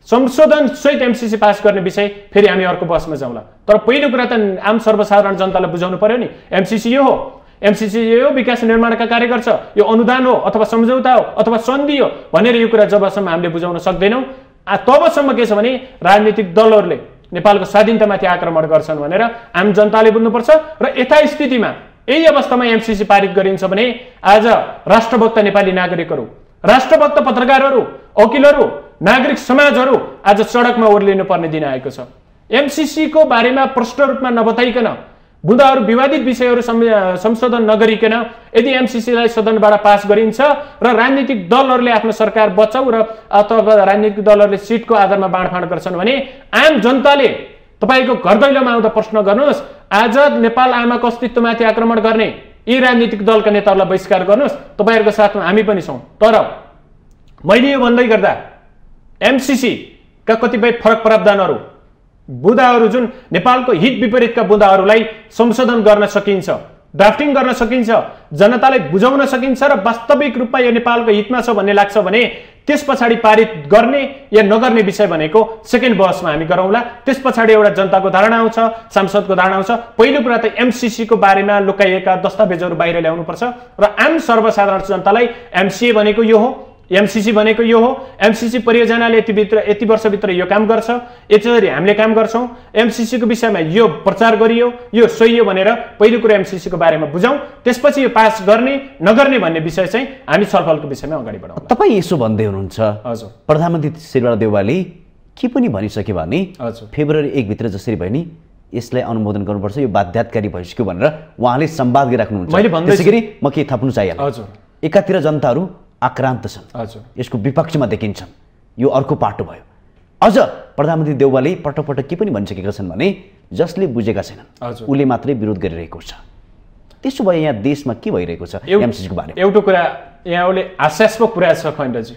संशोधन सहित एमसीसी पास गर्ने विषय फेरि हामी अर्को बसमा जाउँला। तर पहिलो कुरा त आम सर्वसाधारण जनतालाई बुझाउनु पर्यो नि, एमसीसी यो हो, एमसीसी यो विकास निर्माणका कार्य गर्छ, यो अनुदान हो अथवा सम्झौता हो अथवा सन्धि हो भनेर यो कुरा जबसम्म हामीले बुझाउन सक्दैनौँ तबसम्म के छ भने राजनीतिक दलहरूले नेपालको स्वाधीनतामाथि आक्रमण गर्छन् भनेर आम जनताले बुझ्नुपर्छ। र यथास्थितिमा यही अवस्थामा एमसीसी पारित गरिन्छ भने आज राष्ट्रभक्त नेपाली नागरिकहरू, राष्ट्रभक्त पत्रकारहरू, वकिलहरू, नागरिक समाजहरू आज सडकमा ओर्लिनु पर्ने दिन आएको छ। एमसीसीको बारेमा प्रष्ट रूपमा नबताइकन, बुँदाहरू विवादित विषयहरू संशोधन नगरिकन यदि एमसीसीलाई सदनबाट पास गरिन्छ र राजनीतिक दलहरूले आफ्नो सरकार बचाउ र अथवा राजनीतिक दलहरूले सिटको आधारमा बाँडफाँड गर्छन् भने आम जनताले तपाईँको घर दैलोमा आउँदा प्रश्न गर्नुहोस्, आज नेपाल आमाको अस्तित्वमाथि आक्रमण गर्ने यी राजनीतिक दलका नेताहरूलाई बहिष्कार गर्नुहोस्, तपाईँहरूको साथमा हामी पनि छौँ। तर मैले यो भन्दै गर्दा एमसीसीका कतिपय फरक प्रावधानहरू, बुँदाहरू जुन नेपालको हित विपरीतका बुँदाहरूलाई संशोधन गर्न सकिन्छ, ड्राफ्टिङ गर्न सकिन्छ, जनतालाई बुझाउन सकिन्छ र वास्तविक रूपमा यो नेपालको हितमा छ भन्ने लाग्छ भने त्यस पछाडि पारित गर्ने या नगर्ने विषय भनेको सेकेन्ड बहसमा हामी गरौँला। त्यस पछाडि एउटा जनताको धारणा आउँछ, सांसदको धारणा आउँछ। पहिलो कुरा त एमसीसीको बारेमा लुकाइएका दस्तावेजहरू बाहिर ल्याउनुपर्छ र आम सर्वसाधारण जनतालाई एमसीए भनेको यो हो, एमसीसी भनेको यो हो, एमसीसी परियोजनाले यति वर्षभित्र यो काम गर्छ, यसरी हामीले काम गर्छौँ, एमसीसीको विषयमा यो प्रचार गरियो, यो सही हो भनेर पहिलो कुरा एमसीसीको बारेमा बुझाउँ, त्यसपछि यो पास गर्ने नगर्ने भन्ने विषय चाहिँ हामी छलफलको विषयमा अगाडि बढाउँ। तपाईँ यसो भन्दै हुनुहुन्छ, हजुर, प्रधानमन्त्री शेरबहादुर देउवाले के पनि भनिसक्यो भने फेब्रुअरी 1 भित्र जसरी भयो नि यसलाई अनुमोदन गर्नुपर्छ, यो बाध्यताकारी भइसक्यो भनेर उहाँले संवाद गरिराख्नुहुन्छ। त्यसैगरी म के थप्नु चाहिहाल्छु। हजुर, एकातिर जनताहरू आक्रान्त छन्, हजुर, यसको विपक्षमा देखिन्छन्। यो अर्को पाटो भयो। अझ प्रधानमन्त्री देउवाले पटक पटक के पनि भनिसकेका छन् भने जसले बुझेका छैनन् उसले मात्रै विरोध गरिरहेको छ। त्यसो भए यहाँ देशमा के भइरहेको छ एमसीसीको बारेमा? एउटा कुरा यहाँले हास्यास्पद कुरा छ खण्डजी।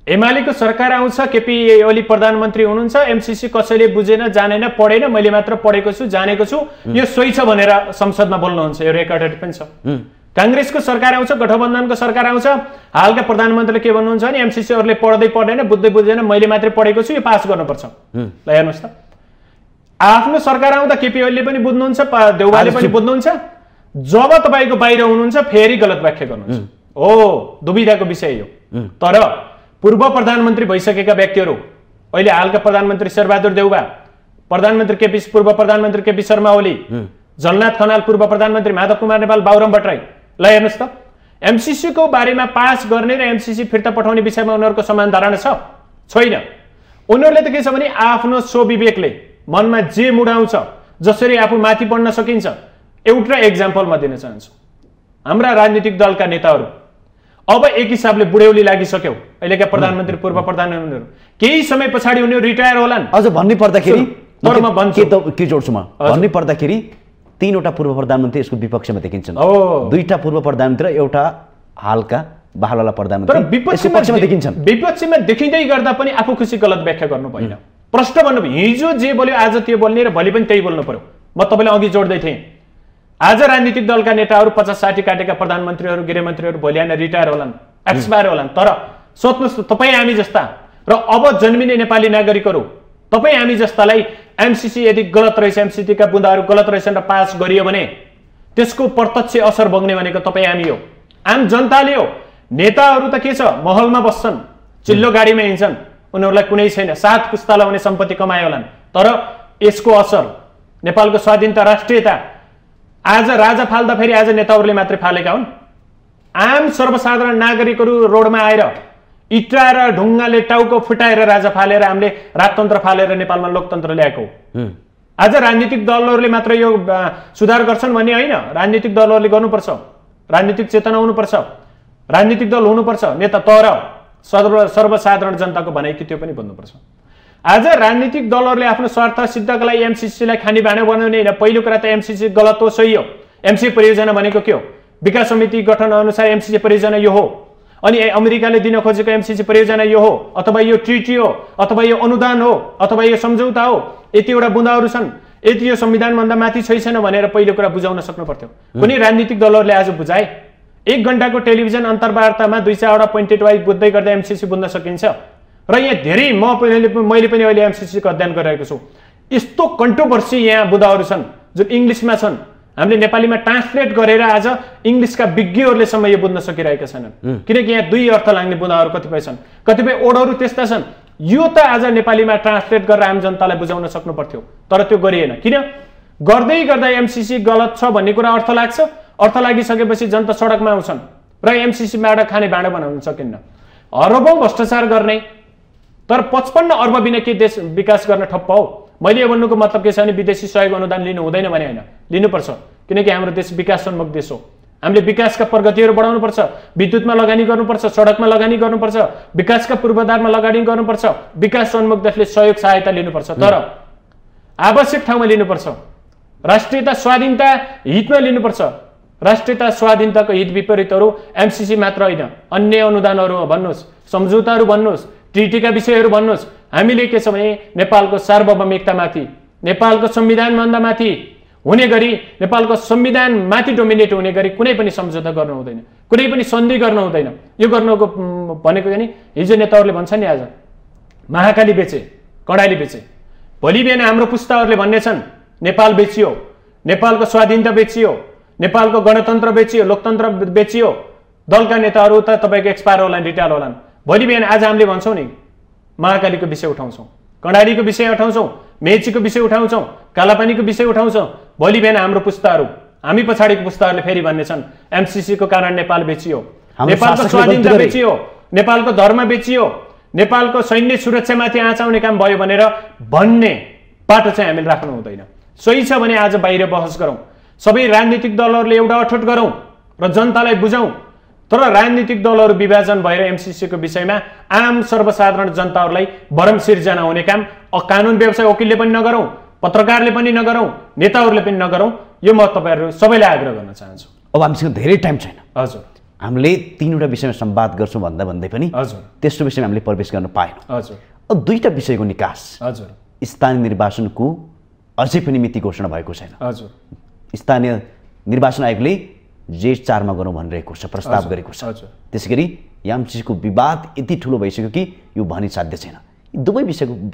एमालेको सरकार आउँछ, केपी ओली प्रधानमन्त्री हुनुहुन्छ, एमसीसी कसैले बुझेन, जानेन, पढेन, मैले मात्र पढेको छु, जानेको छु, यो सोही छ भनेर संसदमा बोल्नुहुन्छ। यो रेकर्डेड पनि छ। काङ्ग्रेसको सरकार आउँछ, गठबन्धनको सरकार आउँछ, हालका प्रधानमन्त्रीले के भन्नुहुन्छ भने एमसीसीहरूले पढ्दै पढेन, बुझ्दै बुझेन, मैले मात्रै पढेको छु, यो पास गर्नुपर्छ। ल हेर्नुहोस् त, आफ्नो सरकार आउँदा केपी ओलीले पनि बुझ्नुहुन्छ, देउवाले पनि बुझ्नुहुन्छ। जब तपाईँको बाहिर हुनुहुन्छ फेरि गलत व्याख्या गर्नुहुन्छ। हो, दुविधाको विषय यो। तर पूर्व प्रधानमन्त्री भइसकेका व्यक्तिहरू, अहिले हालका प्रधानमन्त्री शेरबहादुर देउवा, पूर्व प्रधानमन्त्री केपी शर्मा ओली, जलनाथ खनाल, पूर्व प्रधानमन्त्री माधव कुमार नेपाल, बाबुराम भट्टराई, ल हेर्नुहोस् त, एमसीसीको बारेमा पास गर्ने र एमसीसी फिर्ता पठाउने विषयमा उनीहरूको समान धारणा छैन। उनीहरूले त के छ भने आफ्नो स्वविवेकले मनमा जे मुडाउँछ, जसरी आफू माथि बढ्न सकिन्छ। एउटा एक्जाम्पल म दिन चाहन्छु। हाम्रा राजनीतिक दलका नेताहरू अब एक हिसाबले बुढ्यौली लागिसक्यो। अहिलेका प्रधानमन्त्री, पूर्व प्रधानमन्त्रीहरू केही समय पछाडि उनीहरू रिटायर होलान्। अझ भन्नै पर्दाखेरि तर म भन्छु के जोड्छु म, भन्नै पर्दाखेरि 3वटा पूर्व प्रधानमन्त्री यसको विपक्षमा देखिन्छन्। 2टा पूर्व प्रधानमन्त्री र एउटा हालका बहालवाला प्रधानमन्त्री विपक्षमा देखिन्छन्। विपक्षमा देखिँदै गर्दा पनि आफू खुसी गलत व्याख्या गर्नु भएन। प्रश्न भन्नु, हिजो जे बोल्यो आज त्यो बोल्ने र भोलि पनि त्यही बोल्नु पर्यो। म तपाईँलाई अघि जोड्दै थिएँ, आज राजनीतिक दलका नेताहरू 50-60 काटेका प्रधानमन्त्रीहरू, गृहमन्त्रीहरू भोलि आएर रिटायर होलान्, एक्सपायर होलान्। तर सोच्नुहोस् त, तपाईँ हामी जस्ता र अब जन्मिने नेपाली नागरिकहरू, तपाईँ हामी जस्तालाई एमसीसी यदि गलत रहेछ, एमसीसीका बुँदाहरू गलत रहेछन् र पास गरियो भने त्यसको प्रत्यक्ष असर भोग्ने भनेको तपाईँ हामी हो, आम जनताले हो। नेताहरू त के छ, महलमा बस्छन्, चिल्लो गाडीमा हिँड्छन्, उनीहरूलाई कुनै छैन, 7 पुस्ताला हुने सम्पत्ति कमाए होलान्। तर यसको असर नेपालको स्वाधीनता, राष्ट्रियता आज राजा फाल्दा फेरि आज नेताहरूले मात्रै फालेका हुन्। आम सर्वसाधारण नागरिकहरू रोडमा आएर इटा र ढुङ्गाले टाउको फुटाएर राजा फालेर हामीले राजतन्त्र फालेर नेपालमा लोकतन्त्र ल्याएको। आज राजनीतिक दलहरूले मात्र यो सुधार गर्छन् भन्ने होइन। राजनीतिक दलहरूले गर्नुपर्छ, राजनीतिक चेतना हुनुपर्छ, राजनीतिक दल हुनुपर्छ नेता, तर सर्वसाधारण जनताको भनाइ के त्यो पनि बुझ्नुपर्छ। आज राजनीतिक दलहरूले आफ्नो स्वार्थ सिद्धका लागि एमसीसीलाई खानी भाँडो बनाउने होइन। पहिलो कुरा त एमसीसी गलत हो, सही हो। एमसीसी परियोजना भनेको के हो? विकास समिति गठन अनुसार एमसीसी परियोजना यो हो। अनि अमेरिकाले दिन खोजेको एमसीसी परियोजना यो हो, अथवा यो ट्रिटी हो, अथवा यो अनुदान हो, अथवा यो सम्झौता हो। यतिवटा बुँदाहरू छन्, यति यो संविधानभन्दा माथि छैन भनेर पहिलो कुरा बुझाउन सक्नु पर्थ्यो। कुनै राजनीतिक दलहरूले आज बुझाए? 1 घण्टाको टेलिभिजन अन्तर्वार्तामा 2-4वटा पोइन्टेड वाइज बुझ्दै गर्दा एमसीसी बुझ्न सकिन्छ। र यहाँ धेरै मैले पनि अहिले एमसीसीको अध्ययन गरिरहेको छु। यस्तो कन्ट्रोभर्सी यहाँ बुँदाहरू छन् जुन इङ्ग्लिसमा छन्, हामीले नेपालीमा ट्रान्सलेट गरेर आज इङ्ग्लिसका विज्ञहरूले सम्म यो बुझ्न सकिरहेका छैनन्। किनकि यहाँ 2 अर्थ लाग्ने बुँदाहरू कतिपय छन्, कतिपय ओडहरू त्यस्ता छन्। यो त आज नेपालीमा ट्रान्सलेट गरेर आम जनतालाई बुझाउन सक्नु पर्थ्यो, तर त्यो गरिएन। किन? गर्दै गर्दा एमसीसी गलत छ भन्ने कुरा अर्थ लाग्छ, अर्थ लागिसकेपछि जनता सडकमा आउँछन् र एमसीसीबाट खाने भाँडो बनाउन सकिन्न। अरबौं भ्रष्टाचार गर्ने, तर 55 अर्ब बिना के देश विकास गर्न ठप्प हो? मैले यो भन्नुको मतलब के छ भने विदेशी सहयोग अनुदान लिनु हुँदैन भने होइन, लिनुपर्छ। किनकि हाम्रो देश विकासोन्मुख देश हो। हामीले विकासका प्रगतिहरू बढाउनुपर्छ, विद्युतमा लगानी गर्नुपर्छ, सडकमा लगानी गर्नुपर्छ, विकासका पूर्वाधारमा लगानी गर्नुपर्छ। विकासोन्मुख देशले सहयोग सहायता लिनुपर्छ, तर आवश्यक ठाउँमा लिनुपर्छ। राष्ट्रियता स्वाधीनता हितमा लिनुपर्छ। राष्ट्रियता स्वाधीनताको हित विपरीतहरू एमसीसी मात्र होइन, अन्य अनुदानहरू भन्नुहोस्, सम्झौताहरू भन्नुहोस्, ट्रिटीका विषयहरू भन्नुहोस्। हामीले के छ भने नेपालको सार्वभौमिकतामाथि, नेपालको संविधानभन्दा माथि हुने गरी, नेपालको संविधान माथि डोमिनेट हुने गरी कुनै पनि सम्झौता गर्नु हुँदैन, कुनै पनि सन्धि गर्नु हुँदैन। यो गर्नुको भनेको नि हिजो नेताहरूले भन्छन् नि, आज महाकाली बेचे, कडाली बेचे, भोलि बिहान हाम्रो पुस्ताहरूले भन्ने छन् नेपाल बेचियो, नेपालको स्वाधीनता बेचियो, नेपालको गणतन्त्र बेचियो, लोकतन्त्र बेचियो। दलका नेताहरू त तपाईँको एक्सपायर होलान्, रिटायर होलान्। भोलि बिहान आज हामीले भन्छौँ नि, महाकालीको विषय उठाउँछौँ, कडालीको विषय उठाउँछौँ, मेचीको विषय उठाउँछौँ, कालापानीको विषय उठाउँछौँ। भोलि बिहान हाम्रो पुस्ताहरू, हामी पछाडिको पुस्ताहरूले फेरि भन्ने छन् एमसीसीको कारण नेपाल बेचियो, नेपालको स्वाधीनता बेचियो, नेपालको धर्म बेचियो, नेपालको सैन्य सुरक्षामाथि आँचाउने काम भयो भनेर भन्ने बाटो चाहिँ हामीले राख्नु हुँदैन। सही छ भने आज बाहिर बहस गरौँ, सबै राजनीतिक दलहरूले एउटा अठोट गरौँ र जनतालाई बुझाउँ। तर राजनीतिक दलहरू विभाजन भएर एमसीसीको विषयमा आम सर्वसाधारण जनताहरूलाई भरम सिर्जना हुने काम कानुन व्यवसाय वकिलले पनि नगरौँ, पत्रकारले पनि नगरौँ, नेताहरूले पनि नगरौँ। यो म तपाईहरु सबैलाई आग्रह गर्न चाहन्छु। अब हामीसँग धेरै टाइम छैन। हजुर, हामीले 3वटा विषयमा संवाद गर्छौं भन्दै पनि हजुर तेस्रो विषयमा हामीले प्रवेश गर्न पाएनौं। हजुर, अब 2टा विषयको निकास। हजुर, स्थानीय निर्वाचनको अझै पनि मिति घोषणा भएको छैन। हजुर, स्थानीय निर्वाचन आयोगले जेठ 4 मा गरौँ भनिरहेको छ, प्रस्ताव गरेको छ। हजुर, त्यसैगरी एमसीसीको विवाद यति ठूलो भइसक्यो कि यो भनि साध्य छैन। यी दुवै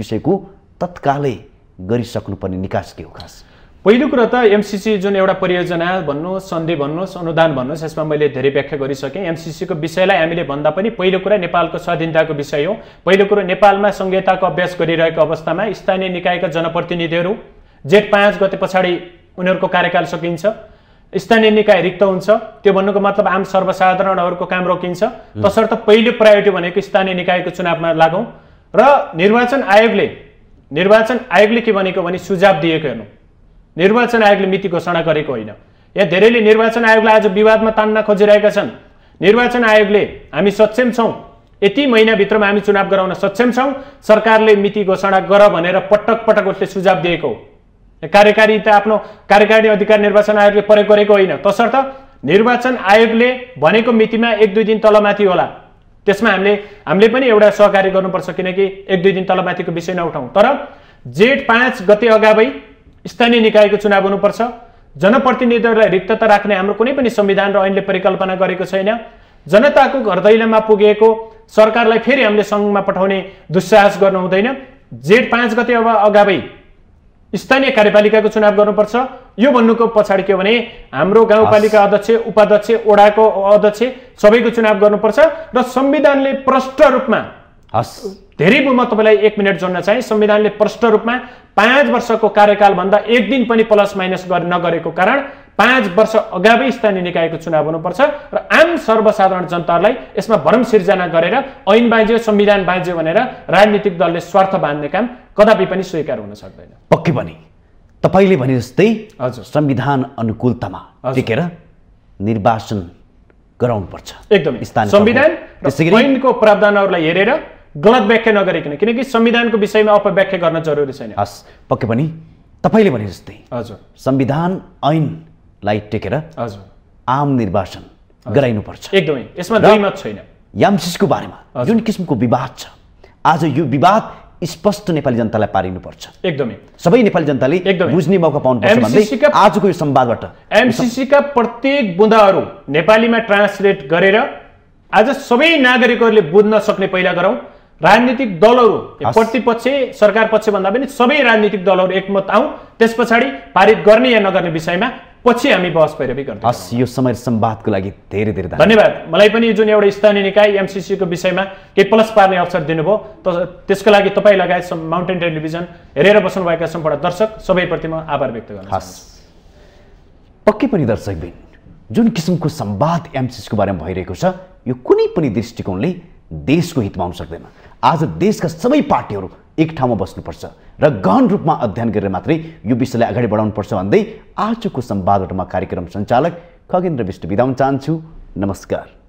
विषयको तत्कालै गरिसक्नुपर्ने निकास के हो खास? पहिलो कुरा त एमसीसी जुन एउटा परियोजना भन्नुहोस्, सन्धि भन्नुहोस्, अनुदान भन्नुहोस्, यसमा मैले धेरै व्याख्या गरिसकेँ। एमसीसीको विषयलाई हामीले भन्दा पनि पहिलो कुरा नेपालको स्वाधीनताको विषय हो। पहिलो कुरो नेपालमा संहिताको अभ्यास गरिरहेको अवस्थामा स्थानीय निकायका जनप्रतिनिधिहरू जेठ 5 गते पछाडि उनीहरूको कार्यकाल सकिन्छ, स्थानीय निकाय रिक्त हुन्छ। त्यो भन्नुको मतलब आम सर्वसाधारणहरूको काम रोकिन्छ। तसर्थ पहिलो प्रायोरिटी भनेको स्थानीय निकायको चुनावमा लागौँ। र निर्वाचन आयोगले के भनेको भने सुझाव दिएको हेर्नु, निर्वाचन आयोगले मिति घोषणा गरेको होइन। यहाँ धेरैले निर्वाचन आयोगलाई आज विवादमा तान्न खोजिरहेका छन्। निर्वाचन आयोगले हामी सक्षम छौँ, यति महिनाभित्रमा हामी चुनाव गराउन सक्षम छौँ, सरकारले मिति घोषणा गर भनेर पटक पटक उसले सुझाव दिएको हो। कार्यकारी त आफ्नो कार्यकारी अधिकार निर्वाचन आयोगले प्रयोग गरेको होइन। तसर्थ निर्वाचन आयोगले भनेको मितिमा 1-2 दिन तलमाथि होला, त्यसमा हामीले पनि एउटा सहकारी गर्नुपर्छ, किनकि 1-2 दिन तलमाथिको विषय नउठाउँ। तर जेठ 5 गते अगावै स्थानीय निकायको चुनाव हुनुपर्छ। जनप्रतिनिधिहरूलाई रिक्तता राख्ने हाम्रो कुनै पनि संविधान र ऐनले परिकल्पना गरेको छैन। जनताको घर दैलोमा पुगेको सरकारलाई फेरि हामीले सङ्घमा पठाउने दुस्साहस गर्नु हुँदैन। जेठ 5 गते अगावै स्थानीय कार्यपालिकाको चुनाव गर्नुपर्छ। यो भन्नुको पछाडि के भने हाम्रो गाउँपालिका अध्यक्ष, उपाध्यक्ष, वडाको अध्यक्ष सबैको चुनाव गर्नुपर्छ र संविधानले प्रष्ट रूपमा धेरै म तपाईलाई 1 मिनेट जोड्न चाहे। संविधानले प्रष्ट रूपमा 5 वर्षको कार्यकाल भन्दा 1 दिन पनि प्लस माइनस नगरेको कारण 5 वर्ष अगावै स्थानीय निकायको चुनाव हुनुपर्छ र आम सर्वसाधारण जनतालाई यसमा भरम सिर्जना गरेर ऐन बाँझ्यो, संविधान बाँझ्यो भनेर राजनीतिक दलले स्वार्थ बाँध्ने काम कदापि पनि स्वीकार हुन सक्दैन। पक्कै पनि तपाईले भने जस्तै हजुर संविधान अनुकूलतामा टिकेर निर्वाचन गराउनुपर्छ। एकदमै संविधान र ऐनको प्रावधानहरूलाई हेरेर गलत व्याख्या नगरिकन, किनकि संविधानको विषयमा अपव्याख्या गर्न जरुरी छैन। हस्, पक्कै पनि तपाईले भने जस्तै हजुर संविधान ऐनलाई टेकेर हजुर आम निर्वाचन गराइनुपर्छ। एकदमै यसमा दुई मत छैन। एमसीसीको बारेमा जुन किसिमको विवाद छ, आज यो विवाद स्पष्ट नेपाली जनतालाई पारिनुपर्छ। एकदमै सबै नेपाली जनताले बुझ्ने मौका पाउनुपर्छ भन्दै आजको यो संवादबाट एमसीसीका प्रत्येक बुँदाहरू नेपालीमा ट्रान्सलेट गरेर आज सबै नागरिकहरूले बुझ्न सक्ने पहिला गरौँ। राजनीतिक दलहरू प्रतिपक्ष सरकार पक्ष भन्दा पनि सबै राजनीतिक दलहरू एकमत आउँ, त्यस पछाडि पारित गर्ने या नगर्ने विषयमा पछि हामी बहस पैरवी गर्छौँ। हस्, यो समय संवादको लागि धेरै धेरै धन्यवाद। मलाई पनि जुन एउटा स्थानीय निकाय एमसीसीको विषयमा केही प्लस पार्ने अवसर दिनुभयो, त्यसको लागि तपाईँ लगायत माउन्टेन टेलिभिजन हेरेर बस्नुभएका सम्पूर्ण दर्शक सबैप्रति म आभार व्यक्त गर्न चाहन्छु। पक्कै पनि दर्शकबिन, जुन किसिमको संवाद एमसीसीको बारेमा भइरहेको छ, यो कुनै पनि दृष्टिकोणले देशको हितमा हुन सक्दैन। आज देशका सबै पार्टीहरू एक ठाउँमा बस्नुपर्छ र गहन रूपमा अध्ययन गरेर मात्रै यो विषयलाई अगाडि बढाउनुपर्छ भन्दै आजको संवादबाट म कार्यक्रम सञ्चालक खगेन्द्र विष्ट बिदा हुन चाहन्छु। नमस्कार।